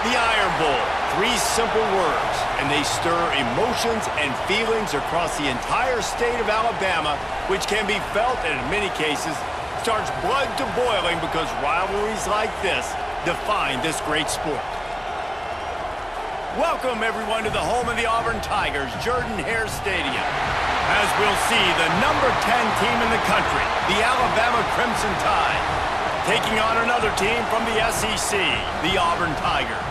The Iron Bowl, 3 simple words, and they stir emotions and feelings across the entire state of Alabama, which can be felt and in many cases starts blood to boiling because rivalries like this define this great sport. Welcome everyone to the home of the Auburn Tigers, Jordan-Hare Stadium. As we'll see, the number 10 team in the country, the Alabama Crimson Tide, taking on another team from the SEC, the Auburn Tigers.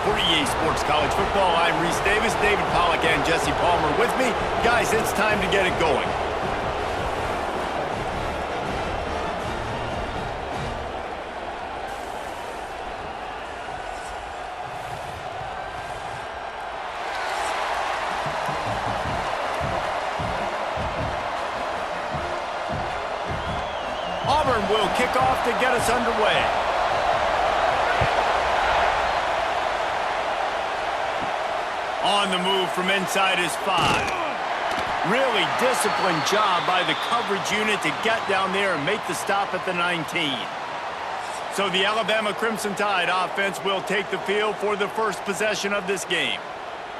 For EA Sports College Football, I'm Reese Davis, David Pollack, and Jesse Palmer with me. Guys, it's time to get it going. Auburn will kick off to get us underway. On the move from inside is 5. Really disciplined job by the coverage unit to get down there and make the stop at the 19. So the Alabama Crimson Tide offense will take the field for the first possession of this game.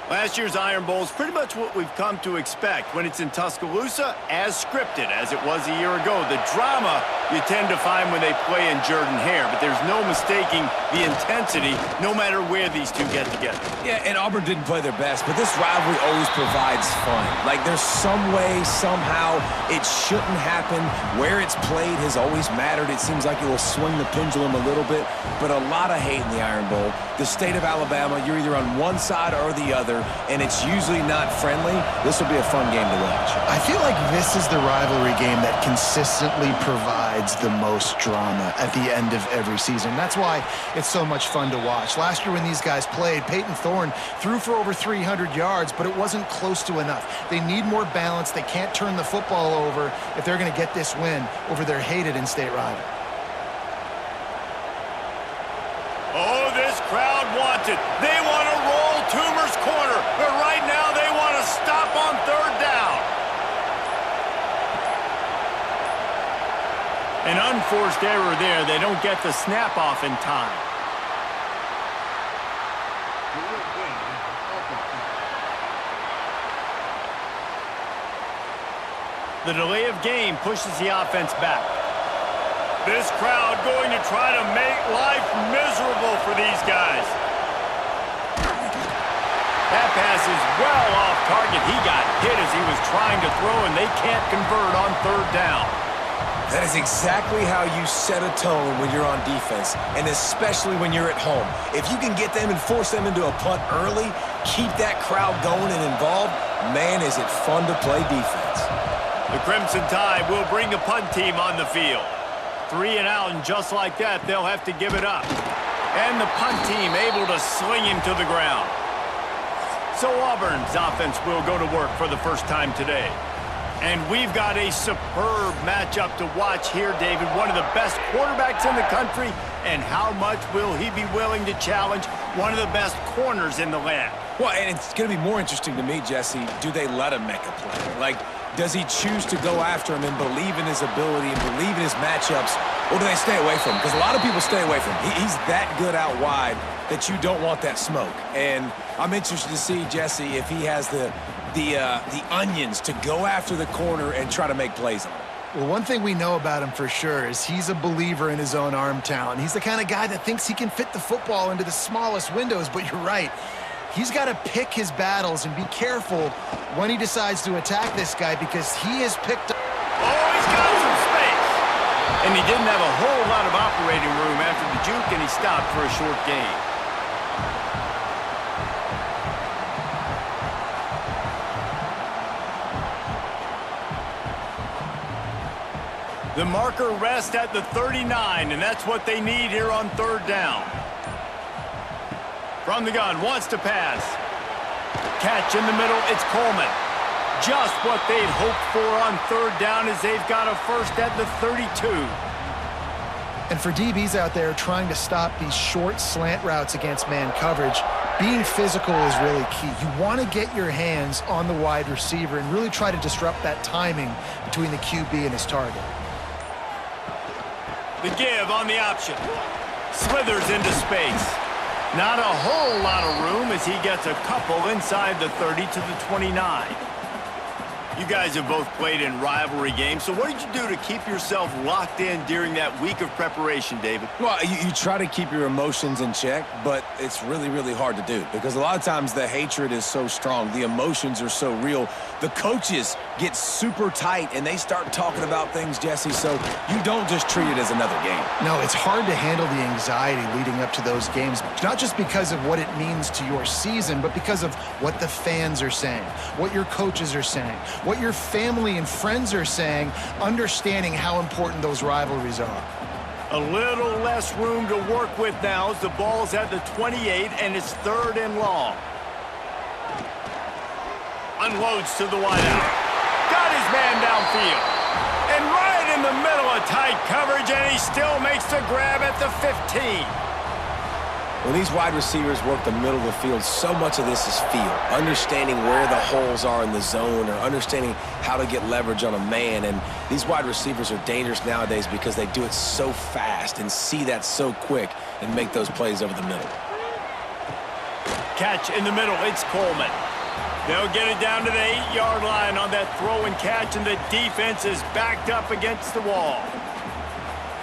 Last year's Iron Bowl is pretty much what we've come to expect when it's in Tuscaloosa, as scripted as it was a year ago. The drama you tend to find when they play in Jordan-Hare, but there's no mistaking the intensity no matter where these two get together. Yeah, and Auburn didn't play their best, but this rivalry always provides fun. Like, there's some way, somehow, it shouldn't happen. Where it's played has always mattered. It seems like it will swing the pendulum a little bit, but a lot of hate in the Iron Bowl. The state of Alabama, you're either on one side or the other, and it's usually not friendly. This will be a fun game to watch. I feel like this is the rivalry game that consistently provides the most drama at the end of every season. That's why it's so much fun to watch. Last year when these guys played, Peyton Thorne threw for over 300 yards, but it wasn't close to enough. They need more balance. They can't turn the football over if they're going to get this win over their hated in-state rival. Oh, this crowd wants it. They want to roll Toomer's corner, but right now they want to stop on 3rd down. An unforced error there. They don't get the snap off in time. The delay of game pushes the offense back. This crowd going to try to make life miserable for these guys. That pass is well off target. He got hit as he was trying to throw, and they can't convert on 3rd down. That is exactly how you set a tone when you're on defense, and especially when you're at home. If you can get them and force them into a punt early, keep that crowd going and involved, man, is it fun to play defense. The Crimson Tide will bring the punt team on the field. 3 and out, and just like that, they'll have to give it up. And the punt team able to sling him to the ground. So Auburn's offense will go to work for the first time today. And we've got a superb matchup to watch here, David. One of the best quarterbacks in the country, and how much will he be willing to challenge one of the best corners in the land? Well, and it's going to be more interesting to me, Jesse, do they let him make a play? Like, does he choose to go after him and believe in his ability and believe in his matchups, or do they stay away from him? Because a lot of people stay away from him. He's that good out wide that you don't want that smoke. And I'm interested to see, Jesse, if he has the onions to go after the corner and try to make plays on him. Well, one thing we know about him for sure is he's a believer in his own arm talent. He's the kind of guy that thinks he can fit the football into the smallest windows, but you're right. He's got to pick his battles and be careful when he decides to attack this guy because he has picked up. Oh, he's got some space. And he didn't have a whole lot of operating room after the juke, and he stopped for a short gain. The marker rests at the 39, and that's what they need here on 3rd down. From the gun, wants to pass. Catch in the middle, it's Coleman. Just what they'd hoped for on 3rd down as they've got a first at the 32. And for DBs out there trying to stop these short slant routes against man coverage, being physical is really key. You want to get your hands on the wide receiver and really try to disrupt that timing between the QB and his target. The give on the option. Slithers into space. Not a whole lot of room as he gets a couple inside the 30 to the 29. You guys have both played in rivalry games, so what did you do to keep yourself locked in during that week of preparation, David? Well, you try to keep your emotions in check, but it's really, really hard to do because a lot of times the hatred is so strong. The emotions are so real. The coaches get super tight, and they start talking about things, Jesse, so you don't just treat it as another game. No, it's hard to handle the anxiety leading up to those games, not just because of what it means to your season, but because of what the fans are saying, what your coaches are saying, what your family and friends are saying, understanding how important those rivalries are. A little less room to work with now as the ball's at the 28 and it's 3rd and long. Unloads to the wideout. Got his man downfield. And right in the middle of tight coverage, and he still makes the grab at the 15. When these wide receivers work the middle of the field, so much of this is feel. Understanding where the holes are in the zone or understanding how to get leverage on a man. And these wide receivers are dangerous nowadays because they do it so fast and see that so quick and make those plays over the middle. Catch in the middle. It's Coleman. They'll get it down to the 8-yard line on that throw and catch, and the defense is backed up against the wall.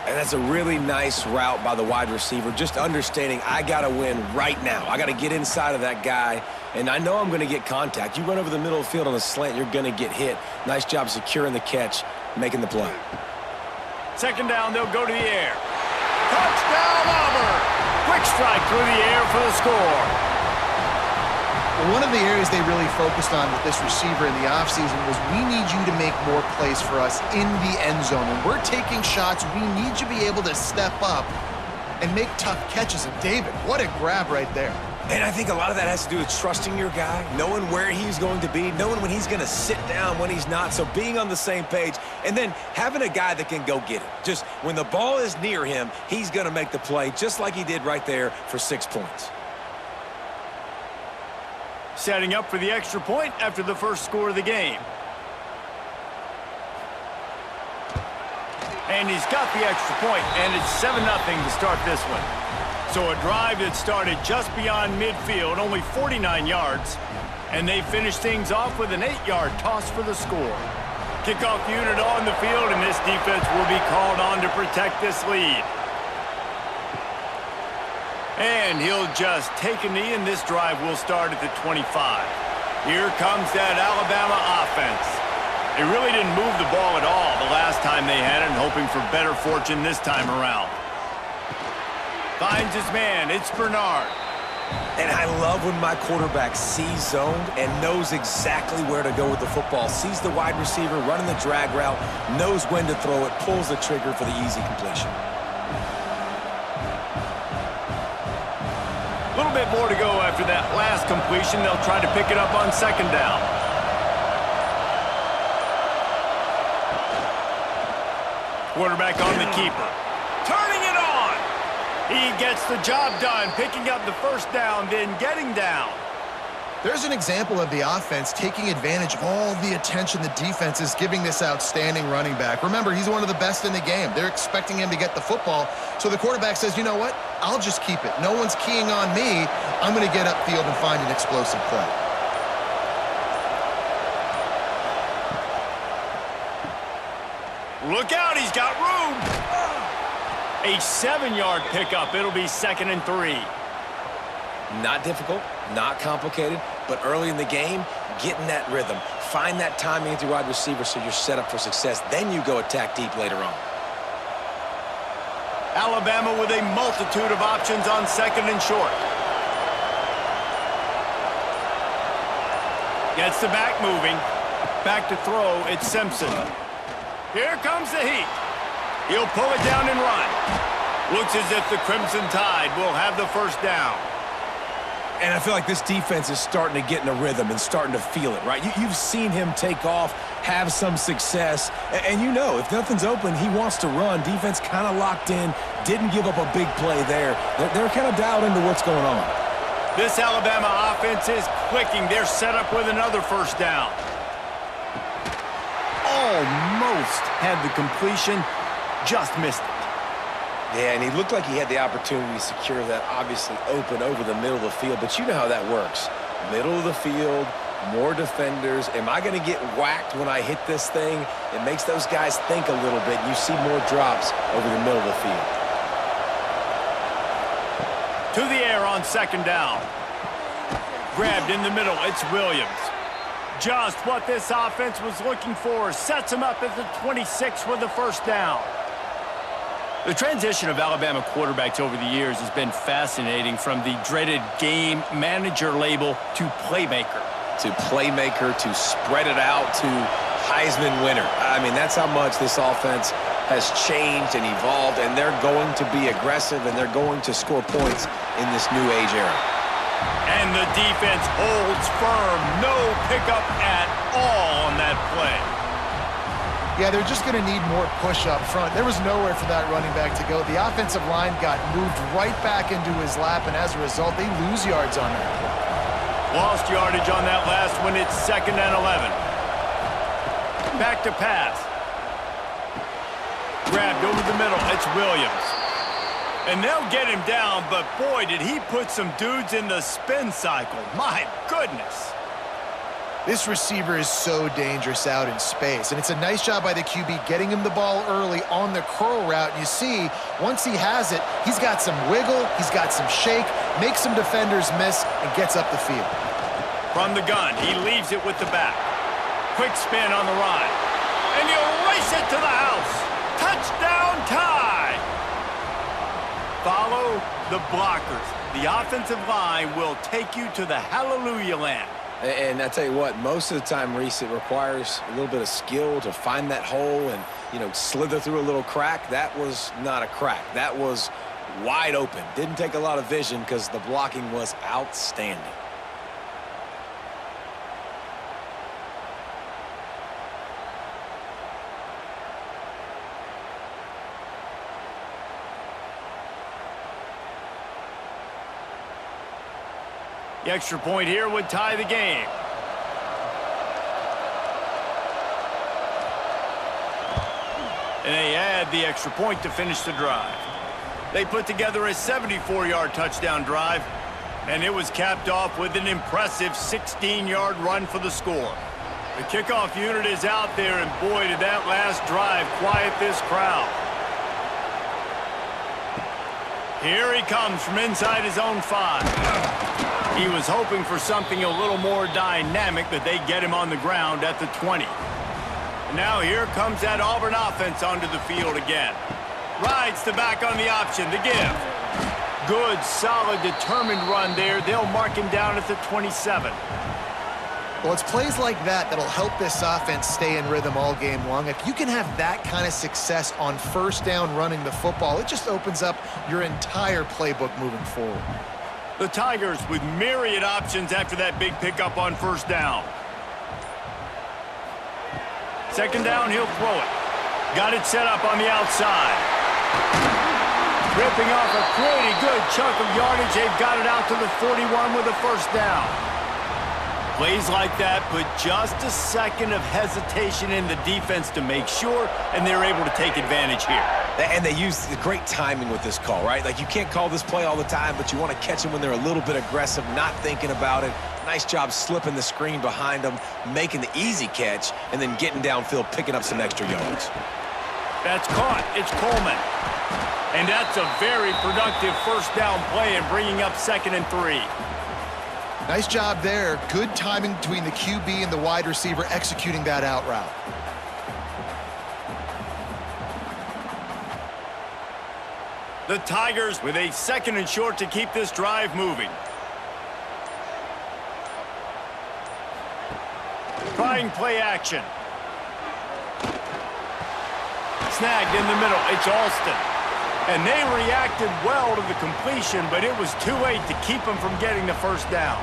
And that's a really nice route by the wide receiver, just understanding I got to win right now. I got to get inside of that guy, and I know I'm going to get contact. You run over the middle of the field on a slant, you're going to get hit. Nice job securing the catch, making the play. 2nd down, they'll go to the air. Touchdown, Auburn! Quick strike through the air for the score. One of the areas they really focused on with this receiver in the offseason was we need you to make more plays for us in the end zone. When we're taking shots, we need you to be able to step up and make tough catches. And David, what a grab right there. And I think a lot of that has to do with trusting your guy, knowing where he's going to be, knowing when he's going to sit down, when he's not, so being on the same page, and then having a guy that can go get it. Just when the ball is near him, he's going to make the play just like he did right there for 6 points. Setting up for the extra point after the first score of the game. And he's got the extra point, and it's 7-0 to start this one. So a drive that started just beyond midfield, only 49 yards, and they finished things off with an 8-yard toss for the score. Kickoff unit on the field, and this defense will be called on to protect this lead. And he'll just take a knee, and this drive will start at the 25. Here comes that Alabama offense. They really didn't move the ball at all the last time they had it, and hoping for better fortune this time around. Finds his man. It's Bernard. And I love when my quarterback sees zoned and knows exactly where to go with the football. Sees the wide receiver running the drag route, knows when to throw it, pulls the trigger for the easy completion. A little bit more to go after that last completion. They'll try to pick it up on 2nd down. Quarterback on the keeper. Turning it on. He gets the job done, picking up the 1st down, then getting down. There's an example of the offense taking advantage of all the attention the defense is giving this outstanding running back. Remember, he's one of the best in the game. They're expecting him to get the football. So the quarterback says, you know what? I'll just keep it. No one's keying on me. I'm going to get upfield and find an explosive play. Look out, he's got room. A 7-yard pickup. It'll be 2nd and 3. Not difficult, not complicated, but early in the game, getting that rhythm. Find that timing with your wide receiver so you're set up for success. Then you go attack deep later on. Alabama with a multitude of options on 2nd and short. Gets the back moving. Back to throw, it's Simpson. Here comes the heat. He'll pull it down and run. Looks as if the Crimson Tide will have the 1st down. And I feel like this defense is starting to get in a rhythm and starting to feel it, right? You've seen him take off, have some success, and you know if nothing's open, he wants to run. Defense kind of locked in, didn't give up a big play there. They're kind of dialed into what's going on. This Alabama offense is clicking. They're set up with another 1st down. Almost had the completion, just missed it. Yeah, and he looked like he had the opportunity to secure that obviously open over the middle of the field, but you know how that works. Middle of the field, more defenders. Am I going to get whacked when I hit this thing? It makes those guys think a little bit. You see more drops over the middle of the field. To the air on second down. Grabbed in the middle, it's Williams. Just what this offense was looking for. Sets him up at the 26 with the first down. The transition of Alabama quarterbacks over the years has been fascinating, from the dreaded game manager label to playmaker. To playmaker, to spread it out, to Heisman winner. I mean, that's how much this offense has changed and evolved, and they're going to be aggressive, and they're going to score points in this new age era. And the defense holds firm. No pickup at all on that play. Yeah, they're just going to need more push up front. There was nowhere for that running back to go. The offensive line got moved right back into his lap, and as a result, they lose yards on that play. Lost yardage on that last one. It's 2nd and 11. Back to pass. Grabbed over the middle. It's Williams. And they'll get him down, but boy, did he put some dudes in the spin cycle. My goodness. This receiver is so dangerous out in space, and it's a nice job by the QB getting him the ball early on the curl route. You see, once he has it, he's got some wiggle, he's got some shake, makes some defenders miss, and gets up the field. From the gun, he leaves it with the back. Quick spin on the ride. And he'll race it to the house. Touchdown tie! Follow the blockers. The offensive line will take you to the hallelujah land. And I tell you what, most of the time, Reese, it requires a little bit of skill to find that hole and, you know, slither through a little crack. That was not a crack. That was wide open. Didn't take a lot of vision because the blocking was outstanding. The extra point here would tie the game. And they add the extra point to finish the drive. They put together a 74-yard touchdown drive, and it was capped off with an impressive 16-yard run for the score. The kickoff unit is out there, and boy, did that last drive quiet this crowd. Here he comes from inside his own 5. He was hoping for something a little more dynamic, but they get him on the ground at the 20. Now here comes that Auburn offense onto the field again. Rides the back on the option, the give. Good, solid, determined run there. They'll mark him down at the 27. Well, it's plays like that that'll help this offense stay in rhythm all game long. If you can have that kind of success on first down running the football, it just opens up your entire playbook moving forward. The Tigers with myriad options after that big pickup on first down. Second down, he'll throw it. Got it set up on the outside. Ripping off a pretty good chunk of yardage. They've got it out to the 41 with a first down. Plays like that put just a second of hesitation in the defense to make sure, and they're able to take advantage here. And they use the great timing with this call, right? Like, you can't call this play all the time, but you want to catch them when they're a little bit aggressive, not thinking about it. Nice job slipping the screen behind them, making the easy catch, and then getting downfield, picking up some extra yards. That's caught. It's Coleman. And that's a very productive first down play and bringing up 2nd and 3. Nice job there. Good timing between the QB and the wide receiver executing that out route. The Tigers with a 2nd and short to keep this drive moving. Trying play action. Snagged in the middle. It's Alston. And they reacted well to the completion, but it was too late to keep them from getting the first down.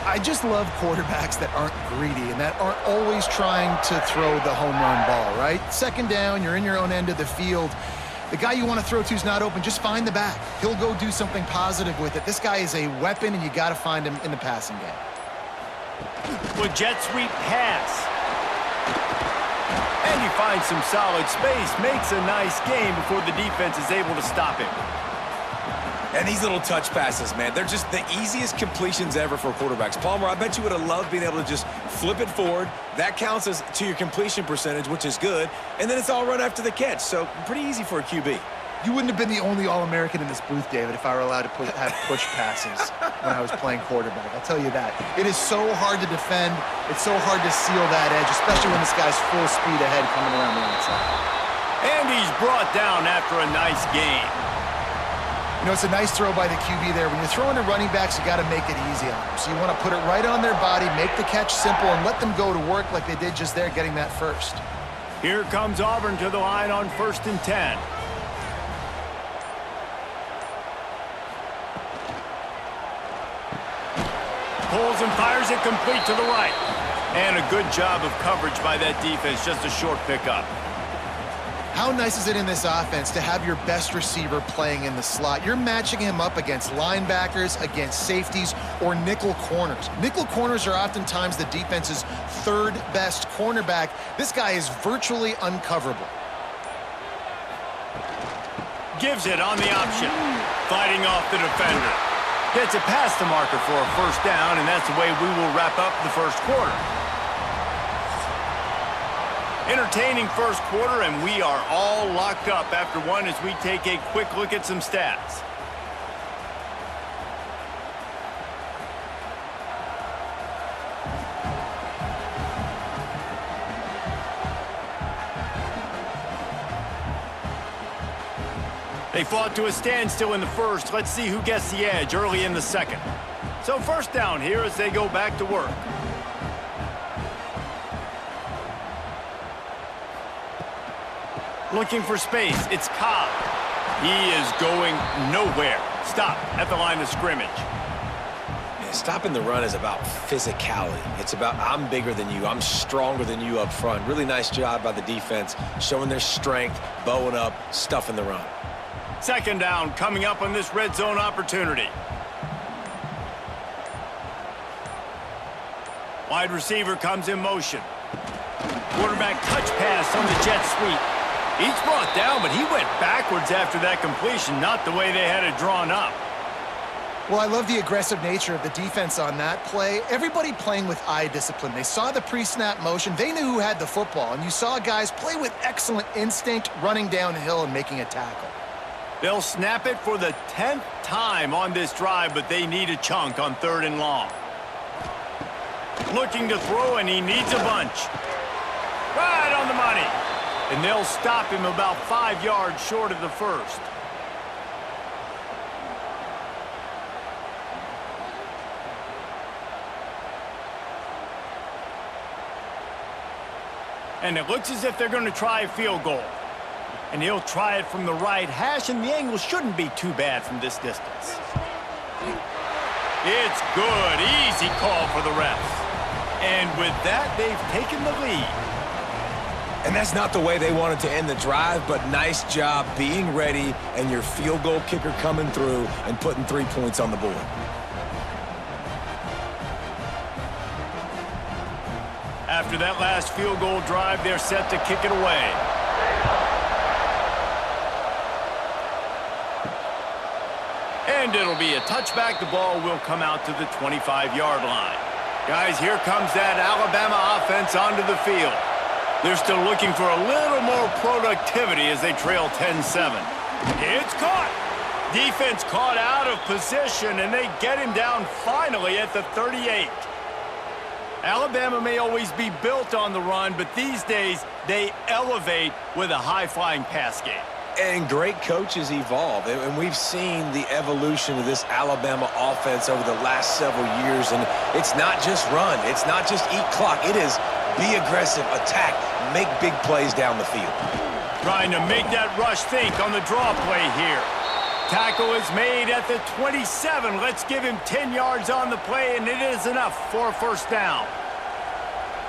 I just love quarterbacks that aren't greedy and that aren't always trying to throw the home run ball, right? Second down, you're in your own end of the field. The guy you want to throw to is not open. Just find the back. He'll go do something positive with it. This guy is a weapon, and you got to find him in the passing game. With jet sweep pass. And he finds some solid space, makes a nice game before the defense is able to stop him. And these little touch passes, man, they're just the easiest completions ever for quarterbacks. Palmer, I bet you would have loved being able to just flip it forward. That counts as to your completion percentage, which is good. And then it's all run after the catch, so pretty easy for a QB. You wouldn't have been the only All-American in this booth, David, if I were allowed to have push passes when I was playing quarterback. I'll tell you that. It is so hard to defend. It's so hard to seal that edge, especially when this guy's full speed ahead coming around the outside. And he's brought down after a nice game. You know, it's a nice throw by the QB there. When you're throwing to running backs, you got to make it easy on them. So you want to put it right on their body, make the catch simple, and let them go to work like they did just there, getting that first. Here comes Auburn to the line on 1st and 10. Pulls and fires it complete to the right. And a good job of coverage by that defense, just a short pickup. How nice is it in this offense to have your best receiver playing in the slot? You're matching him up against linebackers, against safeties, or nickel corners. Nickel corners are oftentimes the defense's third best cornerback. This guy is virtually uncoverable. Gives it on the option. Fighting off the defender. Gets it past the marker for a first down, and that's the way we will wrap up the first quarter. Entertaining first quarter, and we are all locked up after one as we take a quick look at some stats. They fought to a standstill in the first. Let's see who gets the edge early in the second. So first down here as they go back to work. Looking for space, it's Cobb. He is going nowhere. Stop at the line of scrimmage. Yeah, stopping the run is about physicality. It's about I'm bigger than you, I'm stronger than you up front. Really nice job by the defense, showing their strength, bowing up, stuffing the run. Second down coming up on this red zone opportunity. Wide receiver comes in motion. Quarterback touch pass on the jet sweep. He's brought down, but he went backwards after that completion, not the way they had it drawn up. Well, I love the aggressive nature of the defense on that play. Everybody playing with eye discipline. They saw the pre-snap motion. They knew who had the football, and you saw guys play with excellent instinct, running downhill and making a tackle. They'll snap it for the 10th time on this drive, but they need a chunk on 3rd and long. Looking to throw, and he needs a bunch. Right on the money. And they'll stop him about 5 yards short of the first. And it looks as if they're going to try a field goal. And he'll try it from the right hash, and the angle shouldn't be too bad from this distance. It's good. Easy call for the refs. And with that, they've taken the lead. And that's not the way they wanted to end the drive, but nice job being ready and your field goal kicker coming through and putting 3 points on the board. After that last field goal drive, they're set to kick it away. And it'll be a touchback. The ball will come out to the 25-yard line. Guys, here comes that Alabama offense onto the field. They're still looking for a little more productivity as they trail 10-7. It's caught. Defense caught out of position, and they get him down finally at the 38. Alabama may always be built on the run, but these days they elevate with a high-flying pass game. And great coaches evolve, and we've seen the evolution of this Alabama offense over the last several years, and it's not just run. It's not just eat clock. It is be aggressive, attack, make big plays down the field. Trying to make that rush think on the draw play here. Tackle is made at the 27. Let's give him 10 yards on the play, and it is enough for a first down.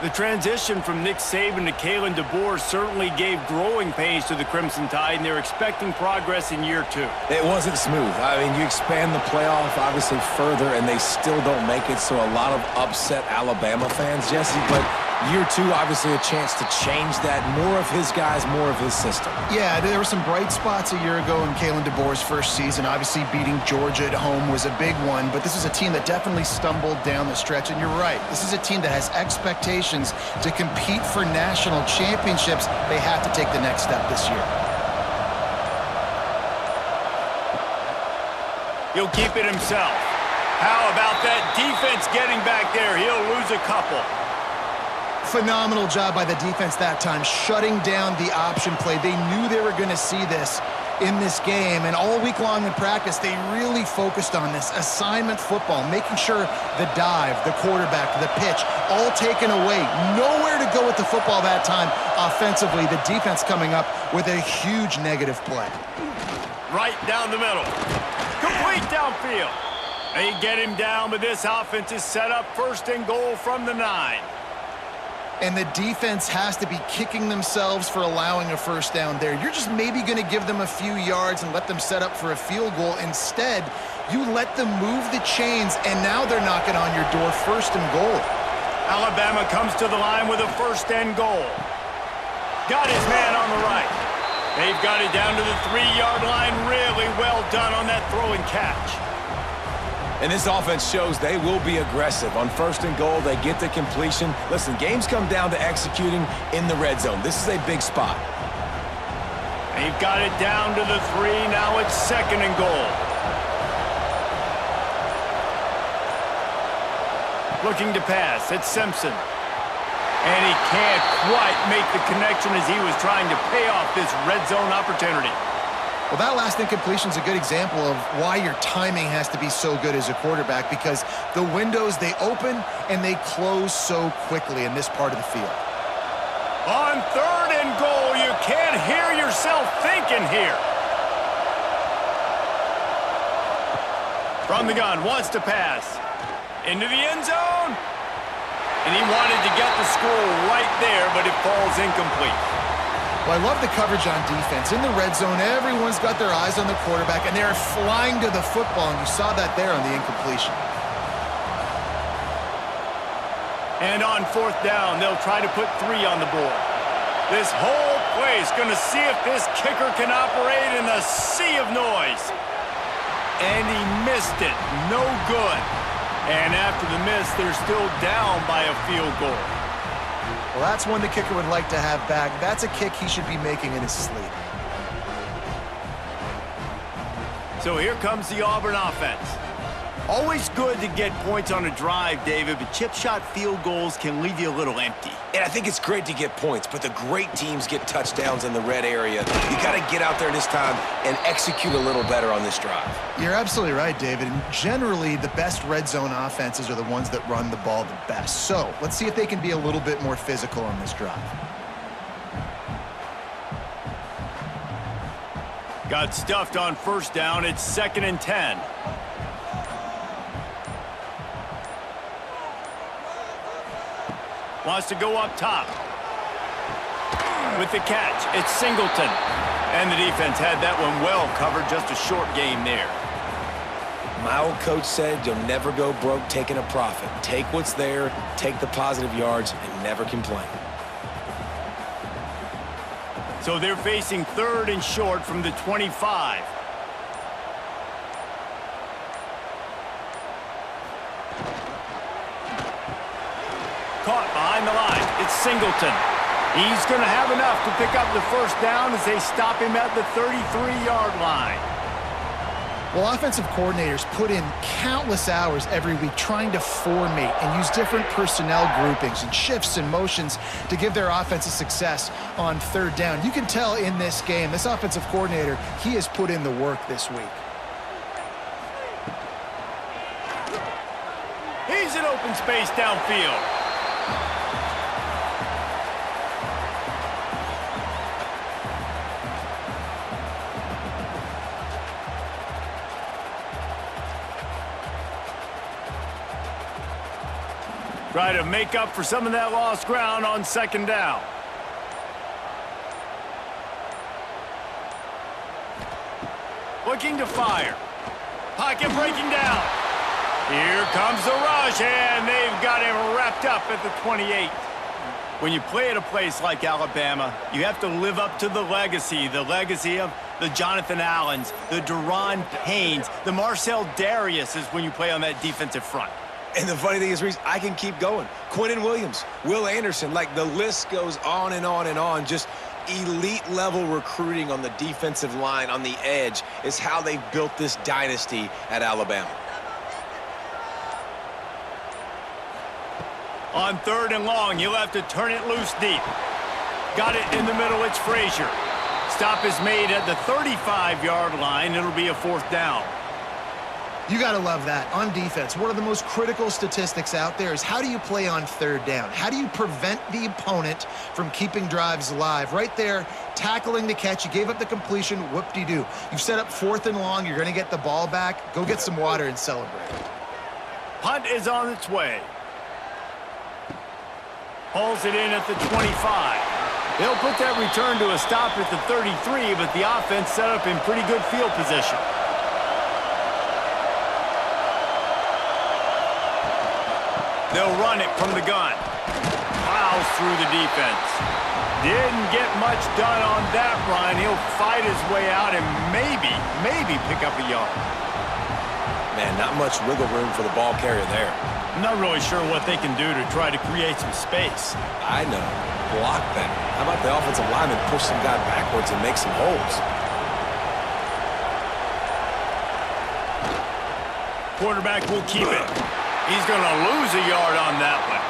The transition from Nick Saban to Kalen DeBoer certainly gave growing pains to the Crimson Tide, and they're expecting progress in year 2. It wasn't smooth. I mean, you expand the playoff, obviously, further, and they still don't make it, so a lot of upset Alabama fans, Jesse, but Year two, obviously a chance to change that. More of his guys, more of his system. Yeah, there were some bright spots a year ago in Kalen DeBoer's first season. Obviously, beating Georgia at home was a big one, but this is a team that definitely stumbled down the stretch. And you're right, this is a team that has expectations to compete for national championships. They have to take the next step this year. He'll keep it himself. How about that defense getting back there? He'll lose a couple. Phenomenal job by the defense that time, shutting down the option play. They knew they were going to see this in this game, and all week long in practice, they really focused on this assignment football, making sure the dive, the quarterback, the pitch, all taken away. Nowhere to go with the football that time offensively. The defense coming up with a huge negative play. Right down the middle. Complete downfield. They get him down, but this offense is set up 1st and goal from the 9. And the defense has to be kicking themselves for allowing a first down there. You're just maybe going to give them a few yards and let them set up for a field goal. Instead, you let them move the chains, and now they're knocking on your door 1st and goal. Alabama comes to the line with a 1st and goal. Got his man on the right. They've got it down to the 3-yard line. Really well done on that throw and catch. And this offense shows they will be aggressive. On 1st and goal, they get the completion. Listen, games come down to executing in the red zone. This is a big spot. They've got it down to the 3. Now it's 2nd and goal. Looking to pass. It's Simpson. And he can't quite make the connection as he was trying to pay off this red zone opportunity. Well, that last incompletion is a good example of why your timing has to be so good as a quarterback, because the windows, they open and they close so quickly in this part of the field. On 3rd and goal, you can't hear yourself thinking here. From the gun, wants to pass. Into the end zone. And he wanted to get the score right there, but it falls incomplete. Well, I love the coverage on defense. In the red zone, everyone's got their eyes on the quarterback, and they're flying to the football, and you saw that there on the incompletion. And on 4th down, they'll try to put 3 on the board. This whole place going to see if this kicker can operate in the sea of noise. And he missed it. No good. And after the miss, they're still down by a field goal. Well, that's one the kicker would like to have back. That's a kick he should be making in his sleep. So here comes the Auburn offense. Always good to get points on a drive, David, but chip shot field goals can leave you a little empty. And I think it's great to get points, but the great teams get touchdowns in the red area. You got to get out there this time and execute a little better on this drive. You're absolutely right, David. And generally, the best red zone offenses are the ones that run the ball the best. So let's see if they can be a little bit more physical on this drive. Got stuffed on 1st down. It's 2nd and 10. Wants to go up top. With the catch, it's Singleton. And the defense had that one well covered. Just a short game there. My old coach said you'll never go broke taking a profit. Take what's there, take the positive yards, and never complain. So they're facing 3rd and short from the 25. Caught behind the line. It's Singleton. He's going to have enough to pick up the 1st down as they stop him at the 33-yard line. Well, offensive coordinators put in countless hours every week trying to formate and use different personnel groupings and shifts and motions to give their offensive success on 3rd down. You can tell in this game, this offensive coordinator, he has put in the work this week. He's in open space downfield. Try to make up for some of that lost ground on 2nd down. Looking to fire. Pocket breaking down. Here comes the rush, and they've got him wrapped up at the 28. When you play at a place like Alabama, you have to live up to the legacy of the Jonathan Allens, the Deron Paynes, the Marcel Dariuses when you play on that defensive front. And the funny thing is, Reese, I can keep going. Quinnen Williams, Will Anderson, like the list goes on and on and on. Just elite-level recruiting on the defensive line, on the edge, is how they've built this dynasty at Alabama. On 3rd and long, he'll have to turn it loose deep. Got it in the middle, it's Frazier. Stop is made at the 35-yard line. It'll be a 4th down. You got to love that. On defense, one of the most critical statistics out there is how do you play on 3rd down? How do you prevent the opponent from keeping drives alive? Right there, tackling the catch. You gave up the completion. Whoop-de-doo. You've set up 4th and long. You're going to get the ball back. Go get some water and celebrate. Punt is on its way. Hauls it in at the 25. They'll put that return to a stop at the 33, but the offense set up in pretty good field position. They'll run it from the gun. Plows through the defense. Didn't get much done on that run. He'll fight his way out and maybe pick up a yard. Man, not much wiggle room for the ball carrier there. I'm not really sure what they can do to try to create some space. I know. Block them. How about the offensive lineman push some guy backwards and make some holes? Quarterback will keep it. He's going to lose a yard on that one.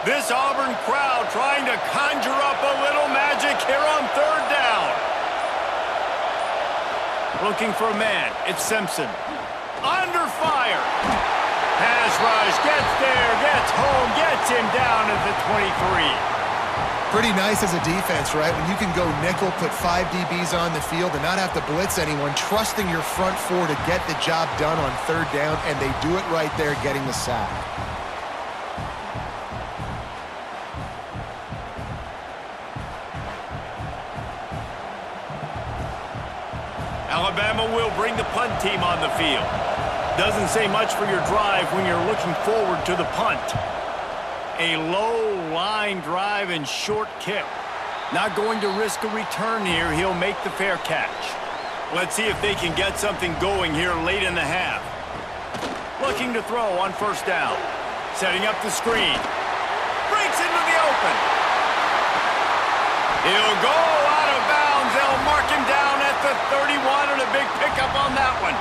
This Auburn crowd trying to conjure up a little magic here on 3rd down. Looking for a man. It's Simpson. Under fire. Pass rush. Gets there. Gets home. Gets him down at the 23. Pretty nice as a defense, right? When you can go nickel, put 5 DBs on the field and not have to blitz anyone, trusting your front 4 to get the job done on 3rd down, and they do it right there, getting the sack. Alabama will bring the punt team on the field. Doesn't say much for your drive when you're looking forward to the punt. A low line drive and short kick. Not going to risk a return here. He'll make the fair catch. Let's see if they can get something going here late in the half. Looking to throw on 1st down. Setting up the screen. Breaks into the open. He'll go out of bounds. They'll mark him down at the 31 and a big pickup on that one.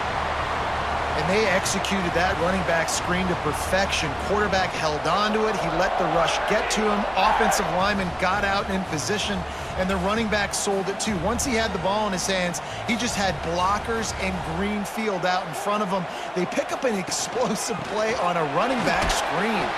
And they executed that running back screen to perfection. Quarterback held on to it. He let the rush get to him. Offensive lineman got out in position, and the running back sold it too. Once he had the ball in his hands, he just had blockers and green field out in front of him. They pick up an explosive play on a running back screen.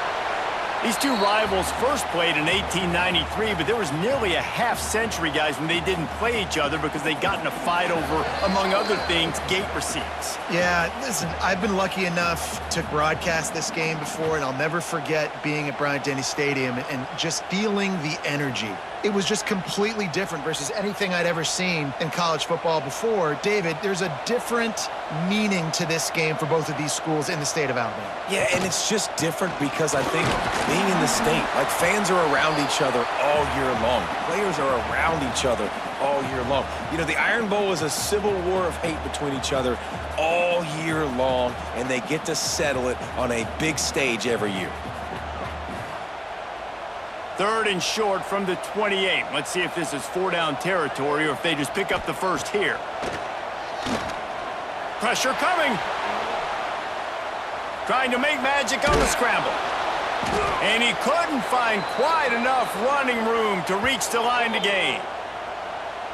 These two rivals first played in 1893, but there was nearly a half-century, guys, when they didn't play each other because they got in a fight over, among other things, gate receipts. Yeah, listen, I've been lucky enough to broadcast this game before, and I'll never forget being at Bryant-Denny Stadium and just feeling the energy. It was just completely different versus anything I'd ever seen in college football before. David, there's a different meaning to this game for both of these schools in the state of Alabama. Yeah, and it's just different because I think being in the state, like fans are around each other all year long. Players are around each other all year long. You know, the Iron Bowl is a civil war of hate between each other all year long, and they get to settle it on a big stage every year. 3rd and short from the 28. Let's see if this is 4-down territory or if they just pick up the first here. Pressure coming. Trying to make magic on the scramble. And he couldn't find quite enough running room to reach the line to gain.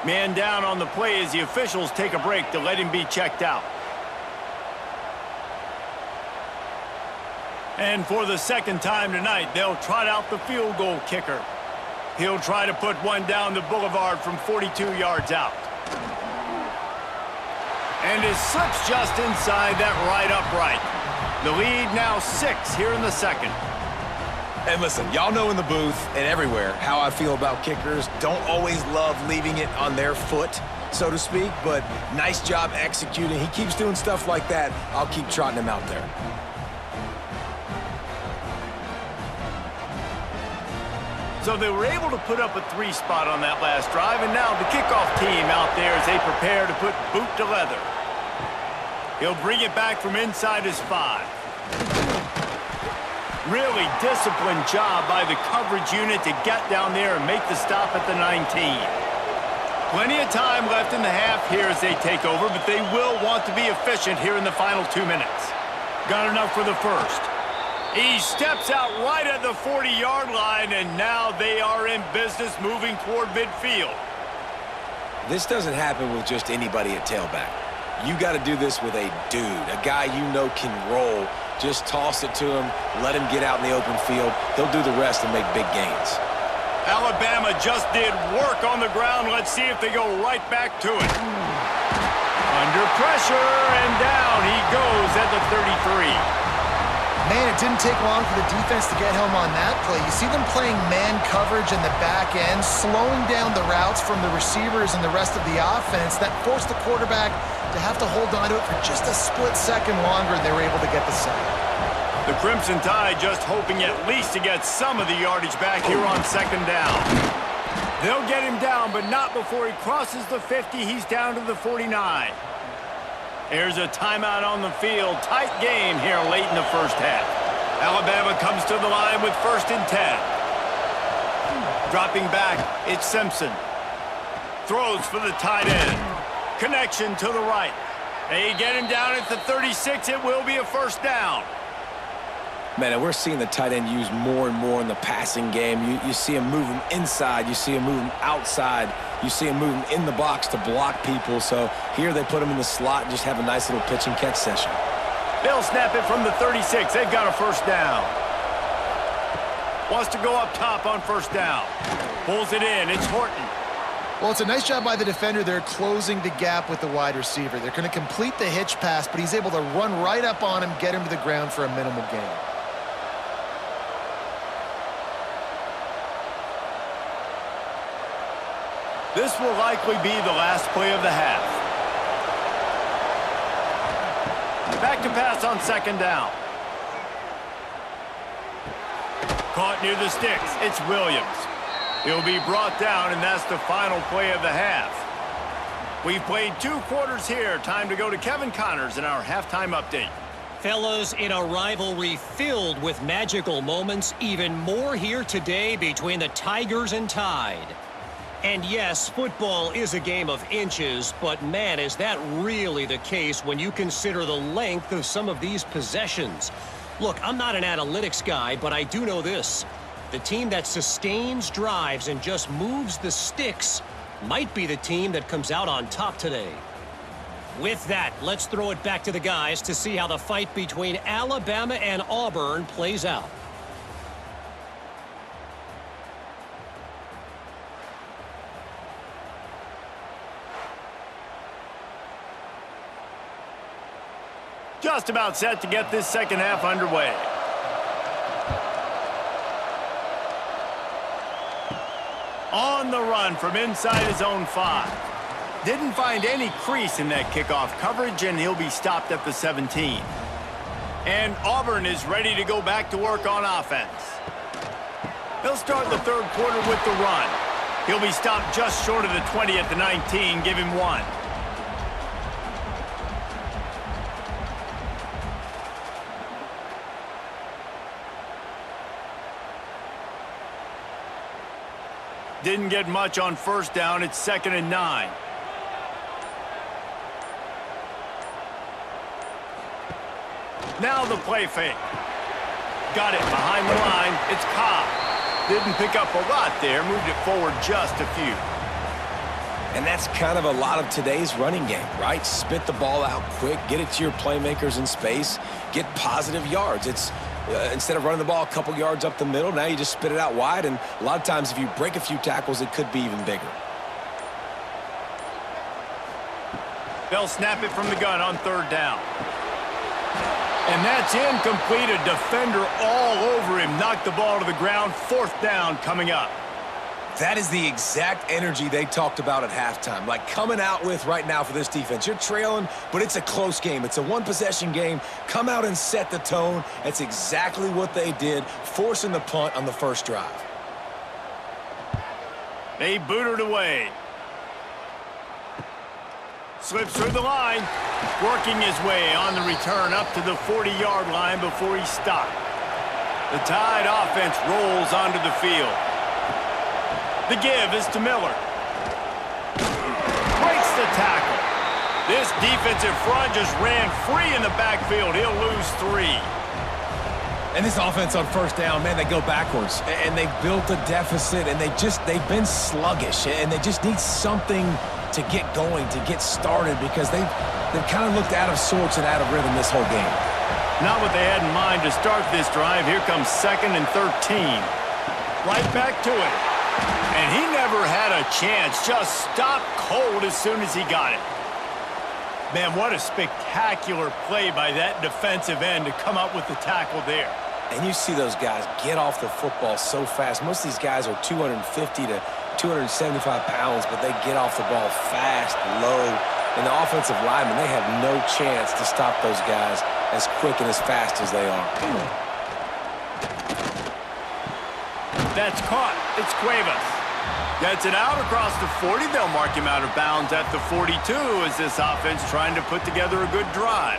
Man down on the play as the officials take a break to let him be checked out. And for the 2nd time tonight, they'll trot out the field goal kicker. He'll try to put one down the boulevard from 42 yards out. And it slips just inside that right upright. The lead now 6 here in the 2nd. And listen, y'all know in the booth and everywhere how I feel about kickers. Don't always love leaving it on their foot, so to speak, but nice job executing. He keeps doing stuff like that. I'll keep trotting him out there. So they were able to put up a 3 spot on that last drive, and now the kickoff team out there as they prepare to put boot to leather. He'll bring it back from inside his 5. Really disciplined job by the coverage unit to get down there and make the stop at the 19. Plenty of time left in the half here as they take over, but they will want to be efficient here in the final 2 minutes. Got enough for the first. He steps out right at the 40-yard line, and now they are in business moving toward midfield. This doesn't happen with just anybody at tailback. You got to do this with a dude, a guy you know can roll. Just toss it to him, let him get out in the open field. He'll do the rest and make big gains. Alabama just did work on the ground. Let's see if they go right back to it. Under pressure, and down he goes at the 33. Man, it didn't take long for the defense to get home on that play. You see them playing man coverage in the back end, slowing down the routes from the receivers and the rest of the offense. That forced the quarterback to have to hold on to it for just a split second longer, and they were able to get the sack. The Crimson Tide just hoping at least to get some of the yardage back here on 2nd down. They'll get him down, but not before he crosses the 50. He's down to the 49. There's a timeout on the field. Tight game here late in the first half. Alabama comes to the line with 1st and 10. Dropping back, it's Simpson. Throws for the tight end. Connection to the right. They get him down at the 36. It will be a 1st down. Man, and we're seeing the tight end used more and more in the passing game. You see him move him inside. You see him move him outside. You see him move him in the box to block people. So here they put him in the slot and just have a nice little pitch and catch session. They'll snap it from the 36. They've got a 1st down. Wants to go up top on 1st down. Pulls it in. It's Horton. Well, it's a nice job by the defender there closing the gap with the wide receiver. They're going to complete the hitch pass, but he's able to run right up on him, get him to the ground for a minimal gain. This will likely be the last play of the half. Back to pass on 2nd down. Caught near the sticks. It's Williams. He'll be brought down, and that's the final play of the half. We've played 2 quarters here. Time to go to Kevin Connors in our halftime update. Fellas, in a rivalry filled with magical moments, even more here today between the Tigers and Tide. And yes, football is a game of inches, but man, is that really the case when you consider the length of some of these possessions. Look, I'm not an analytics guy, but I do know this. The team that sustains drives and just moves the sticks might be the team that comes out on top today. With that, let's throw it back to the guys to see how the fight between Alabama and Auburn plays out. Just about set to get this 2nd half underway. On the run from inside his own 5. Didn't find any crease in that kickoff coverage, and he'll be stopped at the 17. And Auburn is ready to go back to work on offense. They'll start the 3rd quarter with the run. He'll be stopped just short of the 20 at the 19. Give him 1. Didn't get much on 1st down. It's 2nd and 9. Now the play fake. Got it behind the line. It's Cobb. Didn't pick up a lot there. Moved it forward just a few. And that's kind of a lot of today's running game, right? Spit the ball out quick, get it to your playmakers in space, get positive yards. It's instead of running the ball a couple yards up the middle, now you just spit it out wide, and a lot of times if you break a few tackles, it could be even bigger. They'll snap it from the gun on 3rd down. And that's incomplete. A defender all over him. Knocked the ball to the ground. 4th down coming up. That is the exact energy they talked about at halftime. Like coming out with right now for this defense. You're trailing, but it's a close game. It's a one-possession game. Come out and set the tone. That's exactly what they did, forcing the punt on the first drive. They booted away. Slips through the line. Working his way on the return up to the 40-yard line before he stopped. The Tide offense rolls onto the field. The give is to Miller. Breaks the tackle. This defensive front just ran free in the backfield. He'll lose 3. And this offense on first down, man, they go backwards. And they built a deficit, and they've been sluggish. And they just need something to get going, to get started, because they've kind of looked out of sorts and out of rhythm this whole game. Not what they had in mind to start this drive. Here comes 2nd and 13. Right back to it. And he never had a chance. Just stopped cold as soon as he got it. Man, what a spectacular play by that defensive end to come up with the tackle there. And you see those guys get off the football so fast. Most of these guys are 250 to 275 pounds, but they get off the ball fast, low. And the offensive linemen, they have no chance to stop those guys as quick and as fast as they are. That's caught. It's Cuevas. Gets it out across the 40. They'll mark him out of bounds at the 42 as this offense trying to put together a good drive.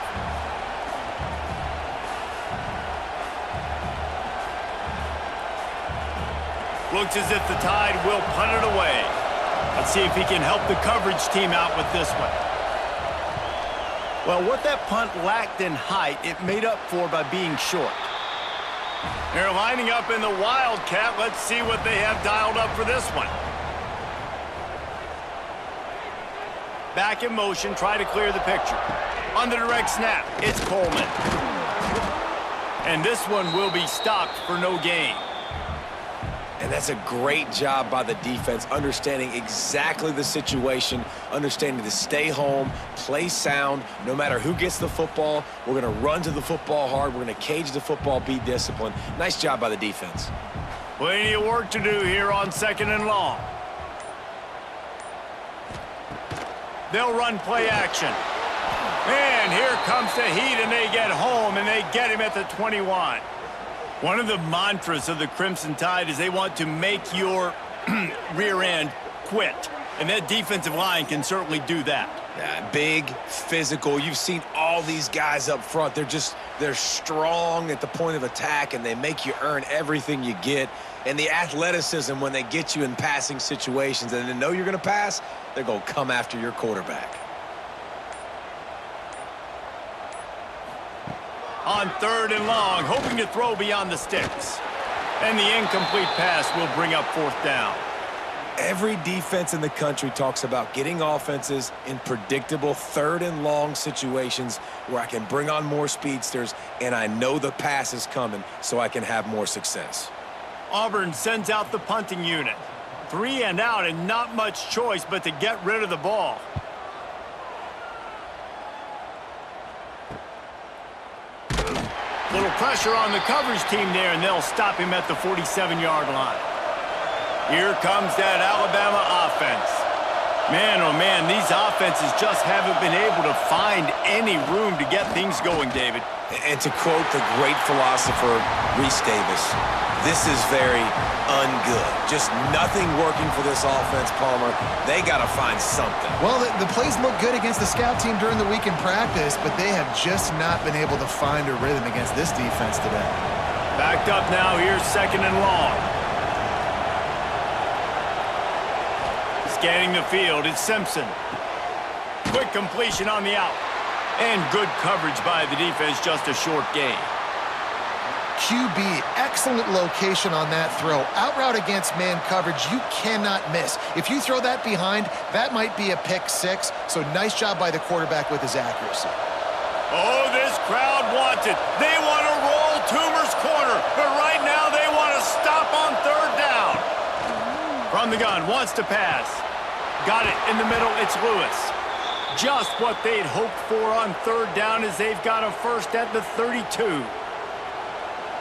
Looks as if the Tide will punt it away. Let's see if he can help the coverage team out with this one. Well, what that punt lacked in height, it made up for by being short. They're lining up in the Wildcat. Let's see what they have dialed up for this one. Back in motion, try to clear the picture. On the direct snap, it's Coleman. And this one will be stopped for no gain. And that's a great job by the defense, understanding exactly the situation, understanding to stay home, play sound. No matter who gets the football, we're going to run to the football hard. We're going to cage the football, be disciplined. Nice job by the defense. Plenty of work to do here on 2nd and long. They'll run play action. And here comes the heat, and they get home, and they get him at the 21. One of the mantras of the Crimson Tide is they want to make your rear end quit. And that defensive line can certainly do that. Yeah, big, physical. You've seen all these guys up front. They're strong at the point of attack, and they make you earn everything you get. And the athleticism when they get you in passing situations and they know you're going to pass, they're going to come after your quarterback. On 3rd and long, hoping to throw beyond the sticks. And the incomplete pass will bring up 4th down. Every defense in the country talks about getting offenses in predictable 3rd and long situations where I can bring on more speedsters and I know the pass is coming so I can have more success. Auburn sends out the punting unit. 3 and out and not much choice but to get rid of the ball. Little pressure on the coverage team there, and they'll stop him at the 47-yard line. Here comes that Alabama offense. Man, oh man, these offenses just haven't been able to find any room to get things going, David. And to quote the great philosopher Reese Davis, this is very ungood. Just nothing working for this offense, Palmer. They got to find something. Well, the plays look good against the scout team during the week in practice, but they have just not been able to find a rhythm against this defense today. Backed up now, here's 2nd and long. Scanning the field, it's Simpson. Quick completion on the out. And good coverage by the defense, just a short gain. QB, excellent location on that throw. Out route against man coverage, you cannot miss. If you throw that behind, that might be a pick 6. So nice job by the quarterback with his accuracy. Oh, this crowd wants it. They want to roll Toomer's corner, but right now they want to stop on 3rd down. From the gun, wants to pass. Got it in the middle, it's Lewis. Just what they'd hoped for on third down as they've got a first at the 32.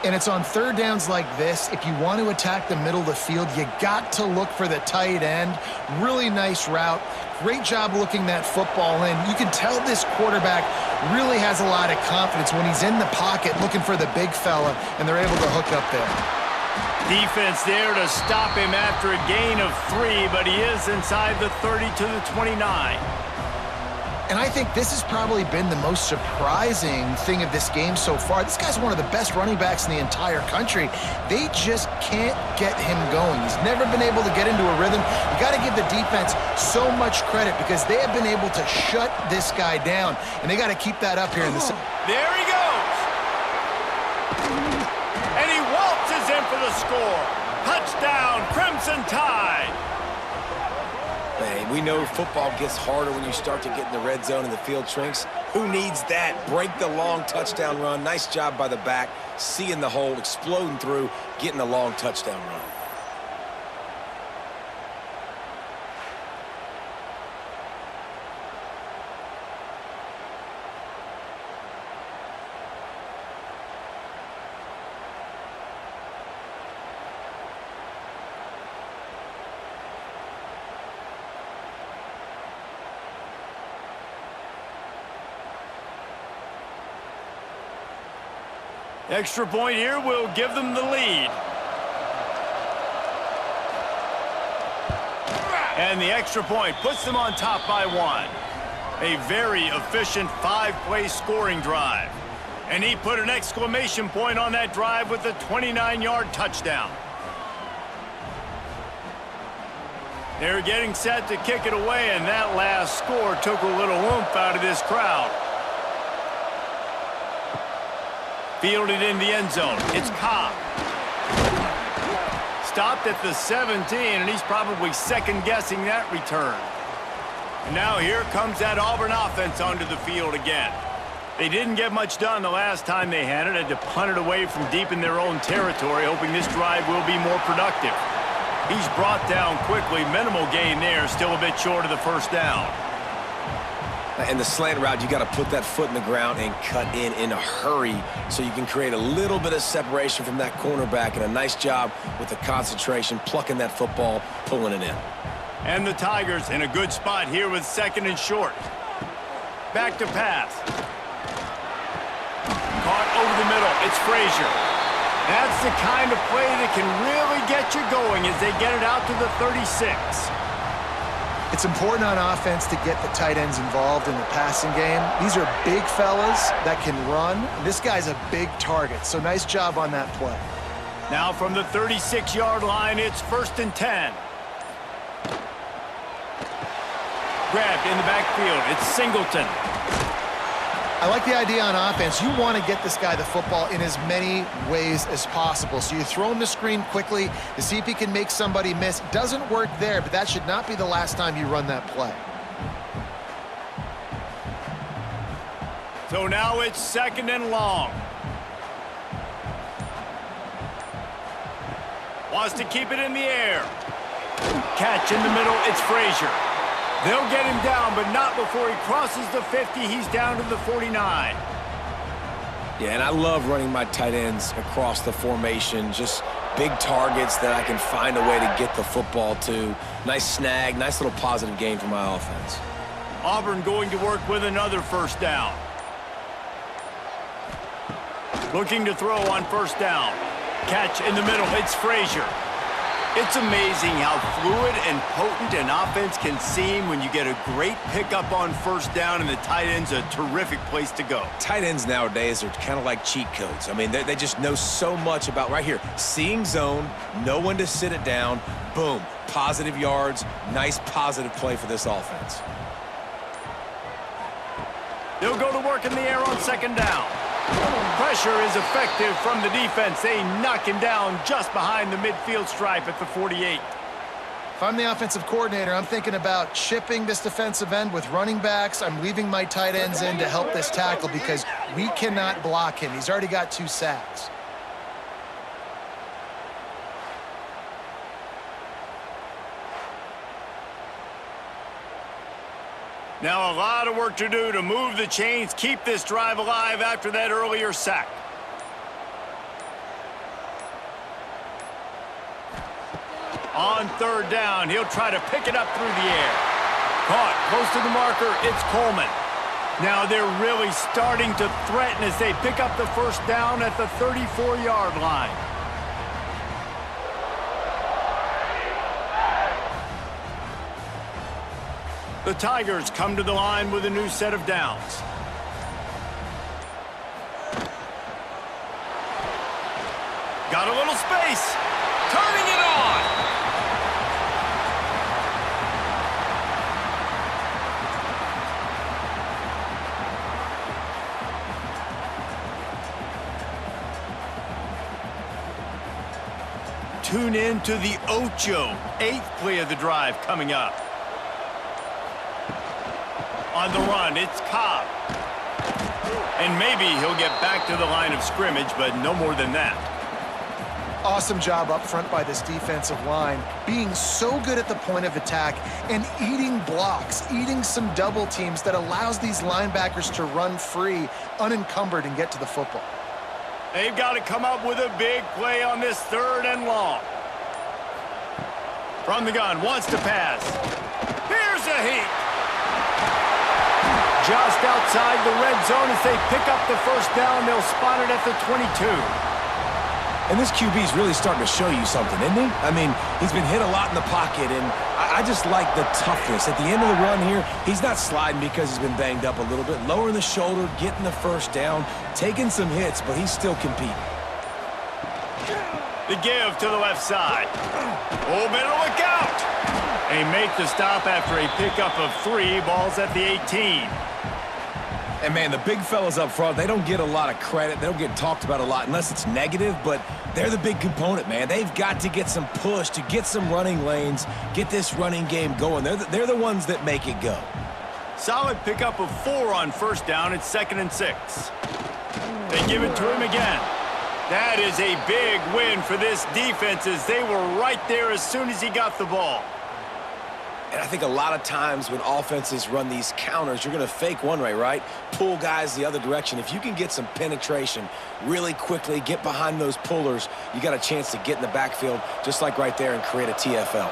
And it's on third downs like this, if you want to attack the middle of the field, you got to look for the tight end. Really nice route. Great job looking that football in. You can tell this quarterback really has a lot of confidence when he's in the pocket looking for the big fella, and they're able to hook up there. Defense there to stop him after a gain of 3, but he is inside the 30 to the 29. And I think this has probably been the most surprising thing of this game so far. This guy's one of the best running backs in the entire country. They just can't get him going. He's never been able to get into a rhythm. You got to give the defense so much credit because they have been able to shut this guy down, and they got to keep that up here in the... There he goes! And he waltzes in for the score. Touchdown, Crimson Tide! Man, we know football gets harder when you start to get in the red zone and the field shrinks. Who needs that? Break the long touchdown run. Nice job by the back. Seeing the hole, exploding through, getting a long touchdown run. Extra point here will give them the lead. And the extra point puts them on top by 1. A very efficient 5-play scoring drive. And he put an exclamation point on that drive with a 29-yard touchdown. They're getting set to kick it away, and that last score took a little oomph out of this crowd. Fielded in the end zone. It's Cobb. Stopped at the 17, and he's probably second-guessing that return. And now here comes that Auburn offense onto the field again. They didn't get much done the last time they had it. Had to punt it away from deep in their own territory, hoping this drive will be more productive. He's brought down quickly. Minimal gain there. Still a bit short of the first down. In the slant route, you got to put that foot in the ground and cut in a hurry so you can create a little bit of separation from that cornerback, and a nice job with the concentration, plucking that football, pulling it in. And the Tigers in a good spot here with 2nd and short. Back to pass. Caught over the middle. It's Frazier. That's the kind of play that can really get you going as they get it out to the 36. It's important on offense to get the tight ends involved in the passing game. These are big fellas that can run. This guy's a big target, so nice job on that play. Now from the 36-yard line, it's 1st and 10. Grabbed in the backfield. It's Singleton. I like the idea on offense. You want to get this guy the football in as many ways as possible. So you throw him the screen quickly to see if he can make somebody miss. Doesn't work there, but that should not be the last time you run that play. So now it's 2nd and long. Wants to keep it in the air. Catch in the middle. It's Frazier. They'll get him down, but not before he crosses the 50. He's down to the 49. Yeah, and I love running my tight ends across the formation. Just big targets that I can find a way to get the football to. Nice snag, nice little positive gain for my offense. Auburn going to work with another 1st down. Looking to throw on 1st down. Catch in the middle. It's Frazier. It's amazing how fluid and potent an offense can seem when you get a great pickup on 1st down, and the tight end's a terrific place to go. Tight ends nowadays are kind of like cheat codes. I mean, they just know so much about, right here, seeing zone, know when to sit it down, boom, positive yards, nice positive play for this offense. They'll go to work in the air on 2nd down. Pressure is effective from the defense. They knock him down just behind the midfield stripe at the 48. If I'm the offensive coordinator, I'm thinking about chipping this defensive end with running backs. I'm leaving my tight ends in to help this tackle because we cannot block him. He's already got 2 sacks. Now a lot of work to do to move the chains, keep this drive alive after that earlier sack. On third down, he'll try to pick it up through the air. Caught close to the marker, it's Coleman. Now they're really starting to threaten as they pick up the first down at the 34-yard line. The Tigers come to the line with a new set of downs. Got a little space. Turning it on. Tune in to the Ocho, 8th play of the drive coming up. On the run, it's Cobb. And maybe he'll get back to the line of scrimmage, but no more than that. Awesome job up front by this defensive line, being so good at the point of attack and eating blocks, eating some double teams that allows these linebackers to run free, unencumbered, and get to the football. They've got to come up with a big play on this 3rd and long. From the gun, wants to pass. Here's a heat. Just outside the red zone as they pick up the first down. They'll spot it at the 22. And this QB's really starting to show you something, isn't he? I mean, he's been hit a lot in the pocket, and I just like the toughness. At the end of the run here, he's not sliding because he's been banged up a little bit. Lowering the shoulder, getting the first down, taking some hits, but he's still competing. The give to the left side. Oh, better look out. They make the stop after a pickup of 3. Ball's at the 18. And, man, the big fellas up front, they don't get a lot of credit. They don't get talked about a lot unless it's negative, but they're the big component, man. They've got to get some push, to get some running lanes, get this running game going. They're the ones that make it go. Solid pickup of 4 on first down. It's 2nd and 6. They give it to him again. That is a big win for this defense as they were right there as soon as he got the ball. And I think a lot of times when offenses run these counters, you're going to fake one way, right? Pull guys the other direction. If you can get some penetration really quickly, get behind those pullers, you got a chance to get in the backfield just like right there and create a TFL.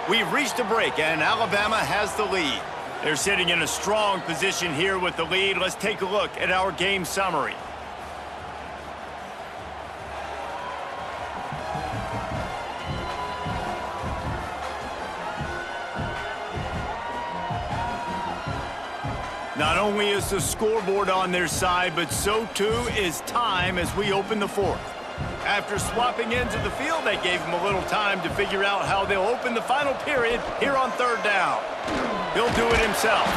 We've reached a break, and Alabama has the lead. They're sitting in a strong position here with the lead. Let's take a look at our game summary. Not only is the scoreboard on their side, but so too is time as we open the 4th. After swapping into the field, that gave him a little time to figure out how they'll open the final period here on 3rd down. He'll do it himself.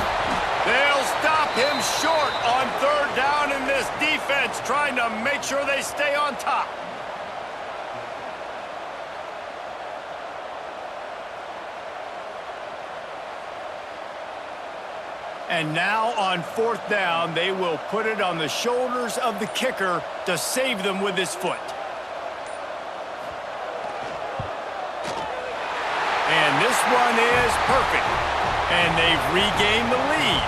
They'll stop him short on 3rd down in this defense, trying to make sure they stay on top. And now on 4th down, they will put it on the shoulders of the kicker to save them with his foot. And this one is perfect. And they've regained the lead.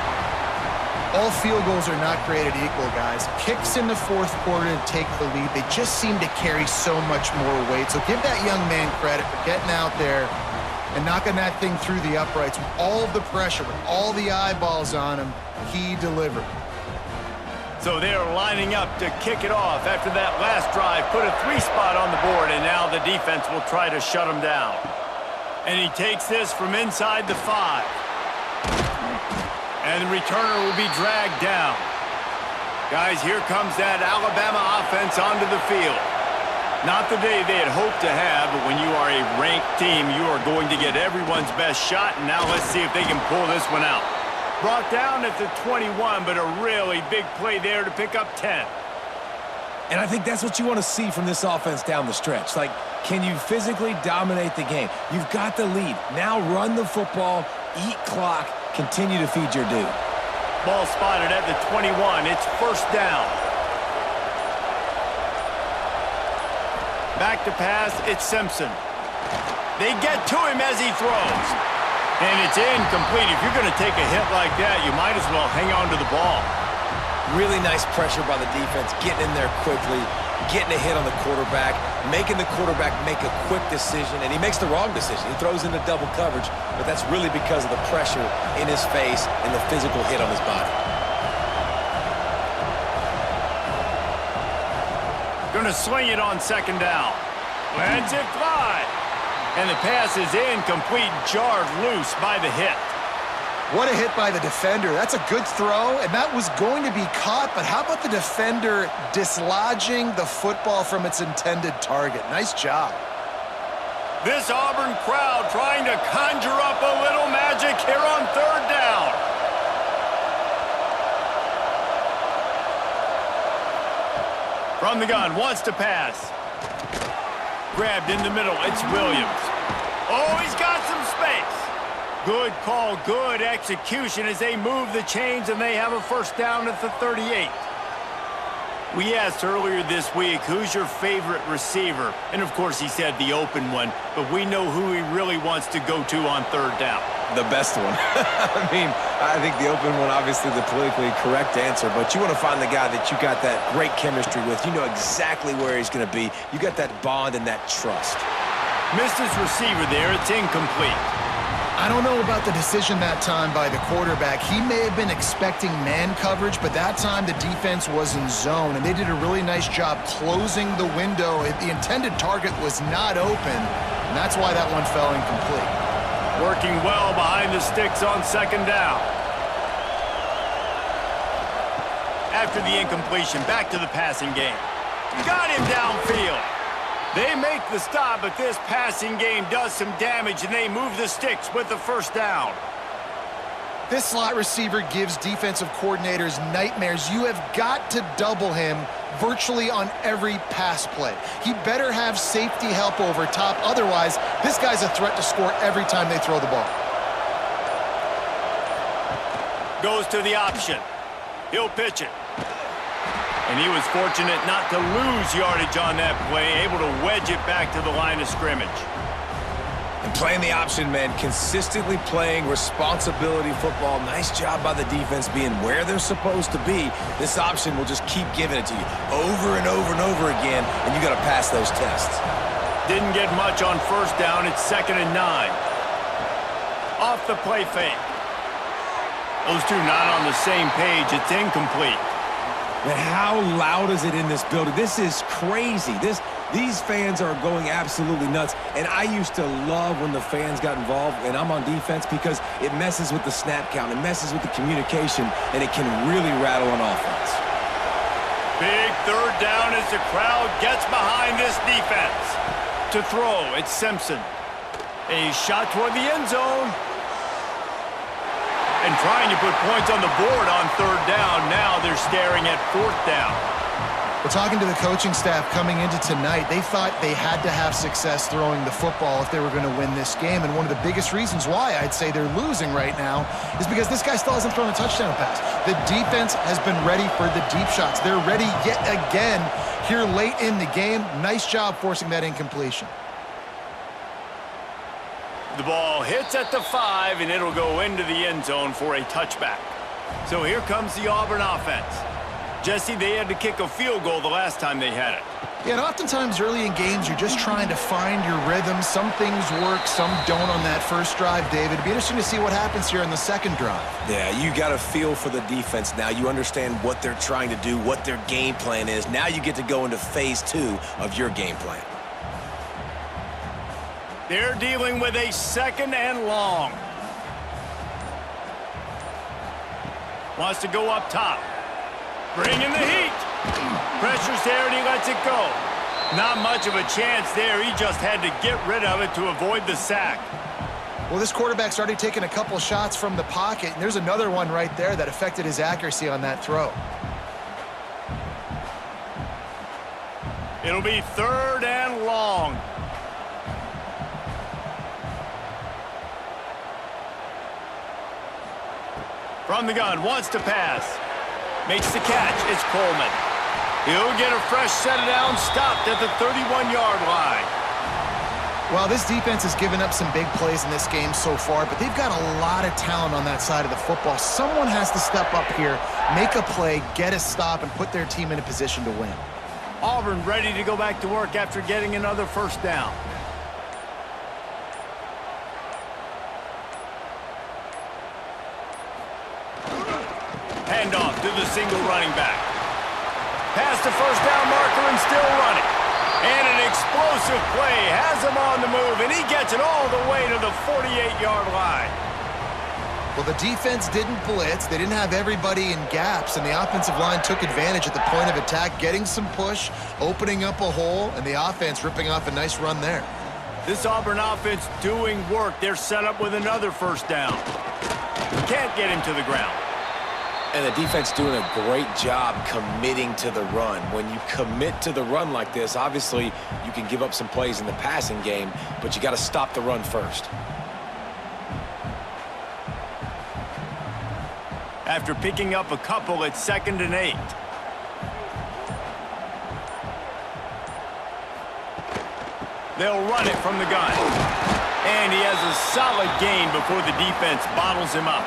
All field goals are not created equal, guys. Kicks in the 4th quarter to take the lead. They just seem to carry so much more weight. So give that young man credit for getting out there and knocking that thing through the uprights with all of the pressure, with all the eyeballs on him. He delivered. So they're lining up to kick it off after that last drive. Put a 3 spot on the board, and now the defense will try to shut him down. And he takes this from inside the 5. And the returner will be dragged down. Guys, here comes that Alabama offense onto the field. Not the day they had hoped to have, but when you are a ranked team, you are going to get everyone's best shot, and now let's see if they can pull this one out. Brought down at the 21, but a really big play there to pick up 10. And I think that's what you want to see from this offense down the stretch. Like, can you physically dominate the game? You've got the lead. Now run the football, eat clock, continue to feed your dude. Ball spotted at the 21. It's 1st down. Back to pass, it's Simpson. They get to him as he throws. And it's incomplete. If you're going to take a hit like that, you might as well hang on to the ball. Really nice pressure by the defense, getting in there quickly, getting a hit on the quarterback, making the quarterback make a quick decision, and he makes the wrong decision. He throws into double coverage, but that's really because of the pressure in his face and the physical hit on his body. Going to swing it on second down. Lets it fly. And the pass is incomplete, jarred loose by the hit. What a hit by the defender. That's a good throw, and that was going to be caught, but how about the defender dislodging the football from its intended target? Nice job. This Auburn crowd trying to conjure up a little magic here on third down. From the gun, wants to pass. Grabbed in the middle, it's Williams. Oh, he's got some space. Good call, good execution as they move the chains and they have a first down at the 38. We asked earlier this week, who's your favorite receiver? And of course he said the open one, but we know who he really wants to go to on third down. The best one. I mean, I think the open one, obviously the politically correct answer, but you want to find the guy that you got that great chemistry with. You know exactly where he's going to be. You got that bond and that trust. Missed his receiver there. It's incomplete. I don't know about the decision that time by the quarterback. He may have been expecting man coverage, but that time the defense was in zone, and they did a really nice job closing the window. The intended target was not open, and that's why that one fell incomplete. Working well behind the sticks on second down. After the incompletion, back to the passing game. Got him downfield. They make the stop, but this passing game does some damage, and they move the sticks with the first down. This slot receiver gives defensive coordinators nightmares. You have got to double him virtually on every pass play. He better have safety help over top. Otherwise, this guy's a threat to score every time they throw the ball. Goes to the option. He'll pitch it. And he was fortunate not to lose yardage on that play, able to wedge it back to the line of scrimmage. And playing the option, man, consistently playing responsibility football. Nice job by the defense being where they're supposed to be. This option will just keep giving it to you over and over and over again, and you got to pass those tests. Didn't get much on first down. It's 2nd and 9. Off the play fake. Those two not on the same page. It's incomplete. Man, how loud is it in this building? This is crazy. These fans are going absolutely nuts. And I used to love when the fans got involved, and I'm on defense, because it messes with the snap count. It messes with the communication, and it can really rattle an offense. Big third down as the crowd gets behind this defense. To throw, it's Simpson. A shot toward the end zone. And trying to put points on the board on third down. Now they're staring at fourth down. We're talking to the coaching staff coming into tonight. They thought they had to have success throwing the football if they were going to win this game. And one of the biggest reasons why I'd say they're losing right now is because this guy still hasn't thrown a touchdown pass. The defense has been ready for the deep shots. They're ready yet again here late in the game. Nice job forcing that incompletion. The ball hits at the 5, and it'll go into the end zone for a touchback. So here comes the Auburn offense. Jesse, they had to kick a field goal the last time they had it. Yeah, and oftentimes early in games, you're just trying to find your rhythm. Some things work, some don't on that first drive, David. It'd be interesting to see what happens here in the second drive. Yeah, you got a feel for the defense now. You understand what they're trying to do, what their game plan is. Now you get to go into phase 2 of your game plan. They're dealing with a 2nd and long. Wants to go up top. Bringing the heat. Pressure's there, and he lets it go. Not much of a chance there. He just had to get rid of it to avoid the sack. Well, this quarterback's already taken a couple shots from the pocket, and there's another one right there that affected his accuracy on that throw. It'll be 3rd and long. From the gun, wants to pass. Makes the catch. It's Coleman. He'll get a fresh set down, stopped at the 31-yard line. Well, this defense has given up some big plays in this game so far, but they've got a lot of talent on that side of the football. Someone has to step up here, make a play, get a stop, and put their team in a position to win. Auburn ready to go back to work after getting another first down. Handoff to the single running back. Past the first down marker and still running. And an explosive play has him on the move, and he gets it all the way to the 48-yard line. Well, the defense didn't blitz. They didn't have everybody in gaps, and the offensive line took advantage at the point of attack, getting some push, opening up a hole, and the offense ripping off a nice run there. This Auburn offense doing work. They're set up with another first down. Can't get him to the ground. And the defense doing a great job committing to the run. When you commit to the run like this, obviously you can give up some plays in the passing game, but you got to stop the run first. After picking up a couple, it's 2nd and 8. They'll run it from the gun. And he has a solid gain before the defense bottles him up.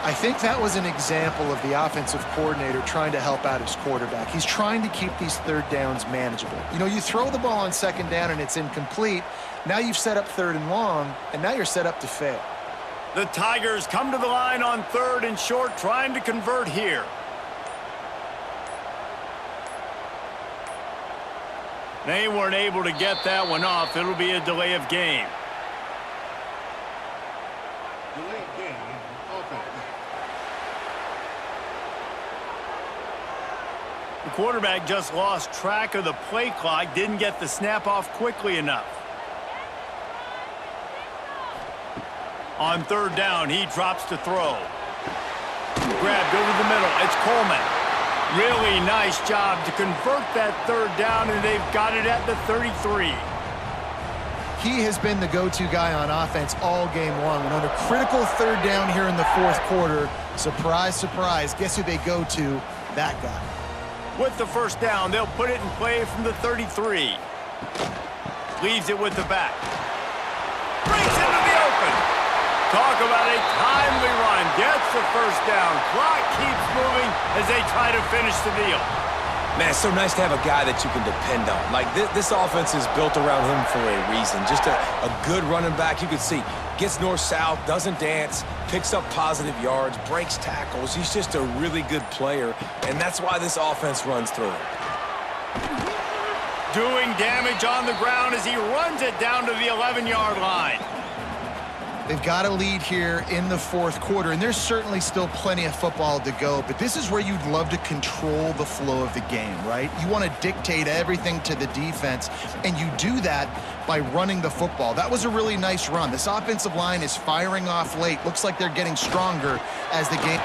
I think that was an example of the offensive coordinator trying to help out his quarterback. He's trying to keep these third downs manageable. You know, you throw the ball on 2nd down and it's incomplete. Now you've set up 3rd and long, and now you're set up to fail. The Tigers come to the line on 3rd and short, trying to convert here. They weren't able to get that one off. It'll be a delay of game. Delay of game, offense. The quarterback just lost track of the play clock, didn't get the snap off quickly enough. On 3rd down, he drops to throw. Grabbed over the middle. It's Coleman. Really nice job to convert that 3rd down, and they've got it at the 33. He has been the go-to guy on offense all game long. And on a critical 3rd down here in the 4th quarter, surprise, surprise, guess who they go to? That guy. With the first down, they'll put it in play from the 33. Leaves it with the back. Brings into the open. Talk about a timely run. Gets the first down. Clock keeps moving as they try to finish the deal. Man, it's so nice to have a guy that you can depend on. Like, this offense is built around him for a reason. Just a good running back. You can see, gets north-south, doesn't dance, picks up positive yards, breaks tackles. He's just a really good player, and that's why this offense runs through him. Doing damage on the ground as he runs it down to the 11-yard line. They've got a lead here in the 4th quarter, and there's certainly still plenty of football to go, but this is where you'd love to control the flow of the game, right? You want to dictate everything to the defense, and you do that by running the football. That was a really nice run. This offensive line is firing off late. Looks like they're getting stronger as the game...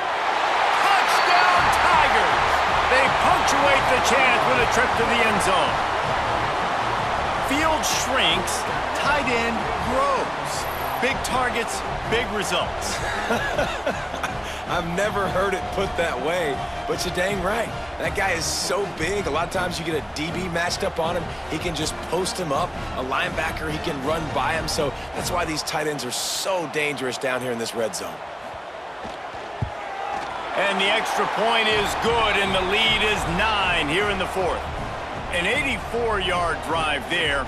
Touchdown, Tigers! They punctuate the chance with a trip to the end zone. Field shrinks, tight end grows. Big targets, big results. I've never heard it put that way, but you're dang right. That guy is so big. A lot of times you get a DB matched up on him. He can just post him up. A linebacker, he can run by him. So that's why these tight ends are so dangerous down here in this red zone. And the extra point is good, and the lead is 9 here in the 4th. An 84-yard drive there.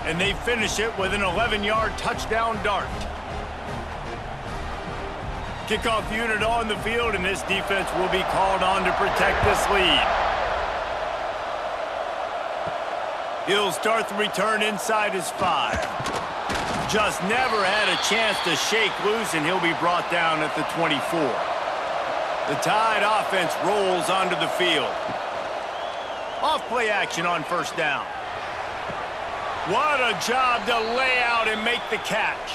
And they finish it with an 11-yard touchdown dart. Kickoff unit on the field, and this defense will be called on to protect this lead. He'll start the return inside his 5. Just never had a chance to shake loose, and he'll be brought down at the 24. The Tide offense rolls onto the field. Off play action on first down. What a job to lay out and make the catch.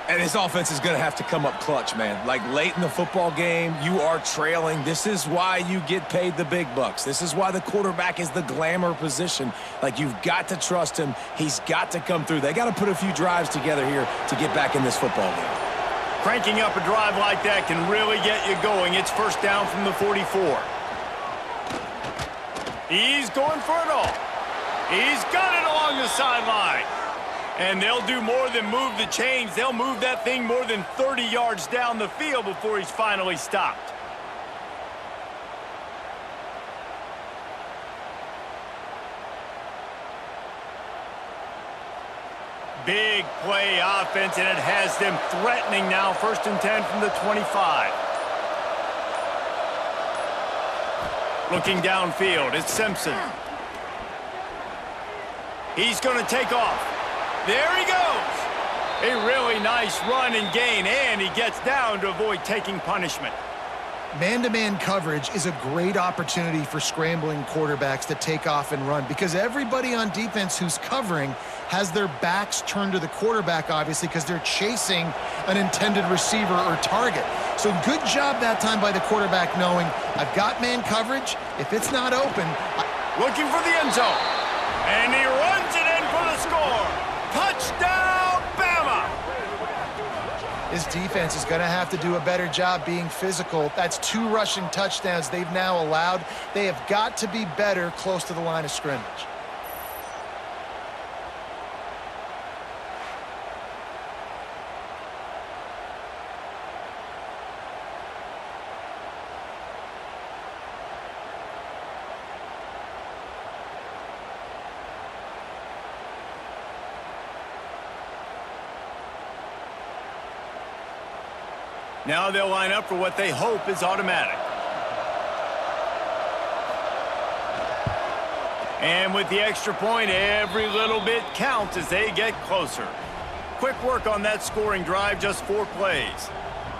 And this offense is going to have to come up clutch, man. Like, late in the football game, you are trailing. This is why you get paid the big bucks. This is why the quarterback is the glamour position. Like, you've got to trust him. He's got to come through. They got to put a few drives together here to get back in this football game. Cranking up a drive like that can really get you going. It's first down from the 44. He's going for it all. He's got it along the sideline. And they'll do more than move the chains. They'll move that thing more than 30 yards down the field before he's finally stopped. Big play offense, and it has them threatening now. 1st and 10 from the 25. Looking downfield, it's Simpson. He's going to take off. There he goes. A really nice run and gain, and he gets down to avoid taking punishment. Man-to-man coverage is a great opportunity for scrambling quarterbacks to take off and run because everybody on defense who's covering has their backs turned to the quarterback, obviously, because they're chasing an intended receiver or target. So good job that time by the quarterback knowing, I've got man coverage. If it's not open... Looking for the end zone. And he runs it in for the score. Touchdown, Bama! This defense is going to have to do a better job being physical. That's 2 rushing touchdowns they've now allowed. They have got to be better close to the line of scrimmage. Now they'll line up for what they hope is automatic. And with the extra point, every little bit counts as they get closer. Quick work on that scoring drive, just 4 plays.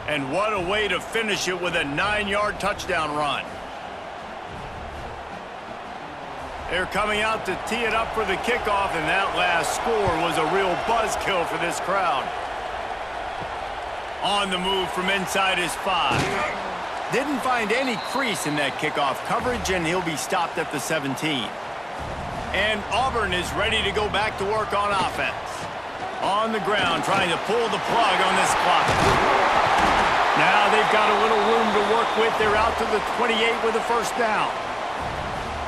And what a way to finish it with a 9-yard touchdown run. They're coming out to tee it up for the kickoff, and that last score was a real buzzkill for this crowd. On the move from inside his 5. Didn't find any crease in that kickoff coverage, and he'll be stopped at the 17. And Auburn is ready to go back to work on offense. On the ground, trying to pull the plug on this clock. Now they've got a little room to work with. They're out to the 28 with a 1st down.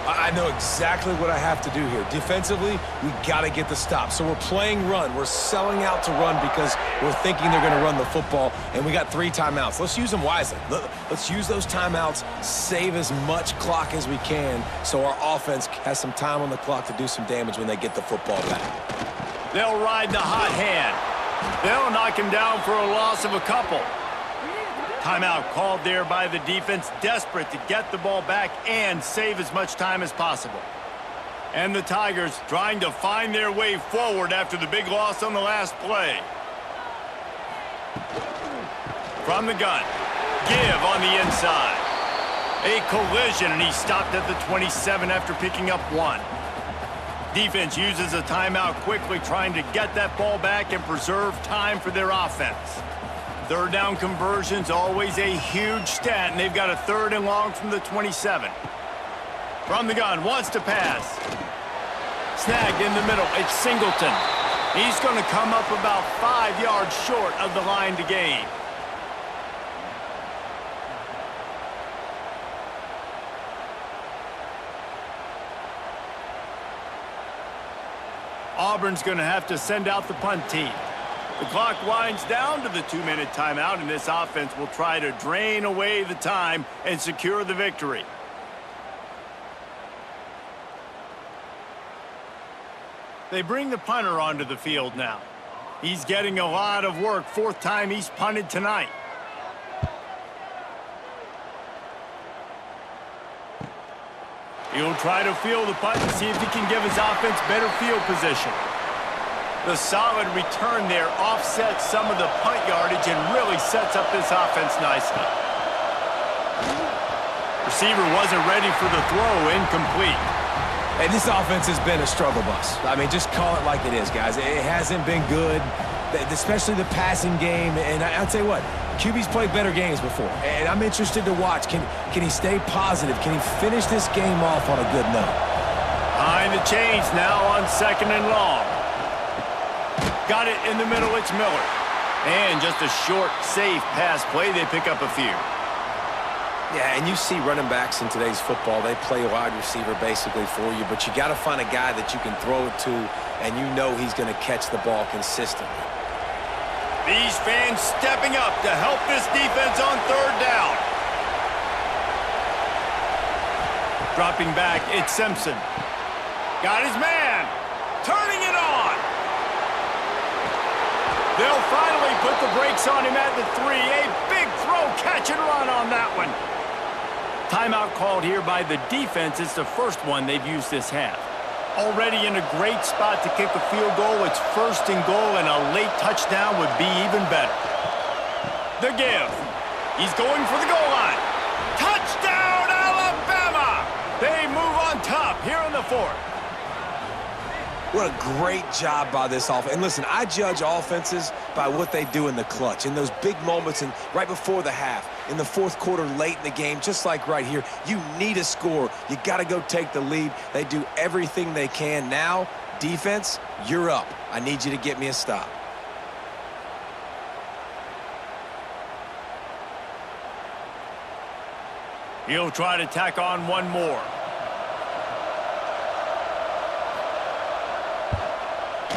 I know exactly what I have to do here. Defensively, we got to get the stop. So we're playing run. We're selling out to run because we're thinking they're going to run the football, and we got 3 timeouts. Let's use them wisely. Let's use those timeouts, save as much clock as we can so our offense has some time on the clock to do some damage when they get the football back. They'll ride the hot hand. They'll knock him down for a loss of a couple. Timeout called there by the defense, desperate to get the ball back and save as much time as possible. And the Tigers trying to find their way forward after the big loss on the last play. From the gun, give on the inside. A collision, and he stopped at the 27 after picking up 1. Defense uses a timeout quickly, trying to get that ball back and preserve time for their offense. 3rd down conversion's always a huge stat, and they've got a 3rd and long from the 27. From the gun, wants to pass. Snagged in the middle, it's Singleton. He's going to come up about 5 yards short of the line to gain. Auburn's going to have to send out the punt team. The clock winds down to the 2-minute timeout, and this offense will try to drain away the time and secure the victory. They bring the punter onto the field now. He's getting a lot of work. 4th time he's punted tonight. He'll try to field the punt and see if he can give his offense better field position. The solid return there offsets some of the punt yardage and really sets up this offense nicely. Receiver wasn't ready for the throw, incomplete. And this offense has been a struggle bus. I mean, just call it like it is, guys. It hasn't been good, especially the passing game. And I'll tell you what, QB's played better games before. And I'm interested to watch. Can he stay positive? Can he finish this game off on a good note? Behind the chains now on 2nd and long. Got it in the middle, it's Miller. And just a short, safe pass play, they pick up a few. Yeah, and you see running backs in today's football, they play wide receiver basically for you, but you got to find a guy that you can throw it to, and you know he's going to catch the ball consistently. These fans stepping up to help this defense on third down. Dropping back, it's Simpson. Got his man. Turning it on. They'll finally put the brakes on him at the 3. A big throw, catch and run on that one. Timeout called here by the defense. It's the first one they've used this half. Already in a great spot to kick a field goal. It's 1st and goal, and a late touchdown would be even better. The give. He's going for the goal line. Touchdown, Alabama! They move on top here in the 4th. What a great job by this offense. And listen, I judge offenses by what they do in the clutch, in those big moments and right before the half, in the 4th quarter, late in the game, just like right here. You need a score. You got to go take the lead. They do everything they can. Now, defense, you're up. I need you to get me a stop. He'll try to tack on one more.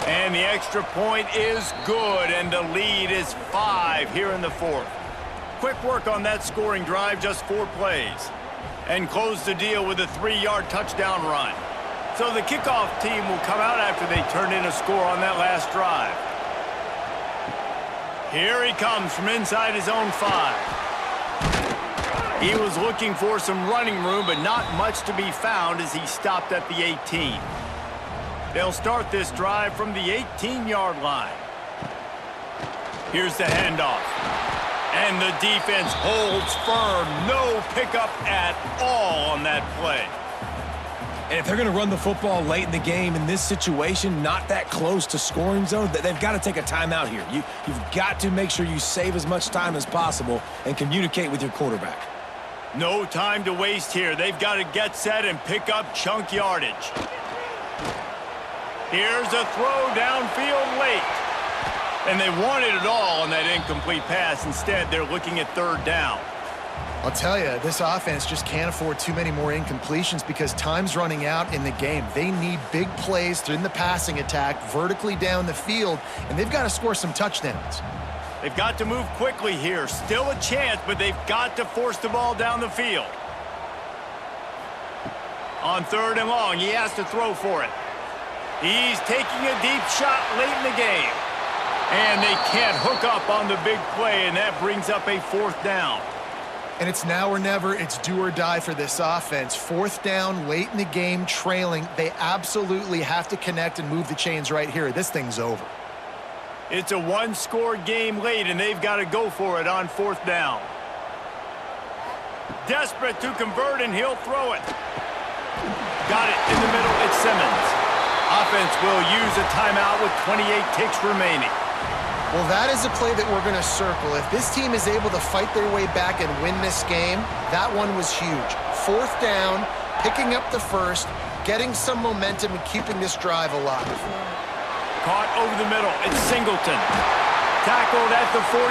And the extra point is good, and the lead is 5 here in the 4th. Quick work on that scoring drive, just 4 plays. And close the deal with a 3-yard touchdown run. So the kickoff team will come out after they turn in a score on that last drive. Here he comes from inside his own 5. He was looking for some running room, but not much to be found as he stopped at the 18. They'll start this drive from the 18-yard line. Here's the handoff. And the defense holds firm. No pickup at all on that play. And if they're going to run the football late in the game in this situation, not that close to scoring zone, they've got to take a timeout here. You've got to make sure you save as much time as possible and communicate with your quarterback. No time to waste here. They've got to get set and pick up chunk yardage. Here's a throw downfield late. And they wanted it all on that incomplete pass. Instead, they're looking at 3rd down. I'll tell you, this offense just can't afford too many more incompletions because time's running out in the game. They need big plays in the passing attack, vertically down the field, and they've got to score some touchdowns. They've got to move quickly here. Still a chance, but they've got to force the ball down the field. On 3rd and long, he has to throw for it. He's taking a deep shot late in the game. And they can't hook up on the big play, and that brings up a 4th down. And it's now or never. It's do or die for this offense. 4th down, late in the game, trailing. They absolutely have to connect and move the chains right here. This thing's over. It's a 1-score game late, and they've got to go for it on 4th down. Desperate to convert, and he'll throw it. Got it in the middle. It's Simmons. Offense will use a timeout with 28 ticks remaining. Well, that is a play that we're going to circle. If this team is able to fight their way back and win this game, that one was huge. 4th down, picking up the 1st, getting some momentum and keeping this drive alive. Caught over the middle. It's Singleton. Tackled at the 43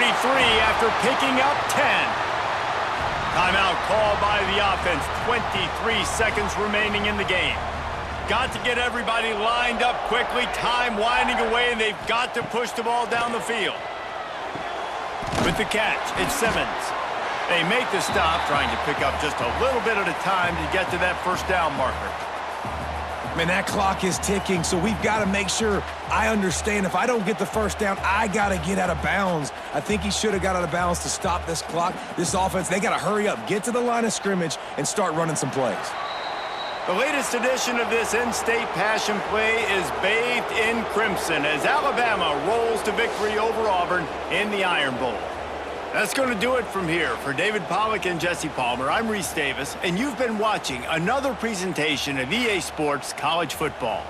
after picking up 10. Timeout called by the offense. 23 seconds remaining in the game. Got to get everybody lined up quickly. Time winding away, and they've got to push the ball down the field. With the catch, it's Simmons. They make the stop, trying to pick up just a little bit at a time to get to that 1st down marker. Man, that clock is ticking, so we've got to make sure I understand if I don't get the 1st down, I got to get out of bounds. I think he should have got out of bounds to stop this clock. This offense, they got to hurry up, get to the line of scrimmage, and start running some plays. The latest edition of this in-state passion play is bathed in crimson as Alabama rolls to victory over Auburn in the Iron Bowl. That's going to do it from here. For David Pollack and Jesse Palmer, I'm Reese Davis, and you've been watching another presentation of EA Sports College Football.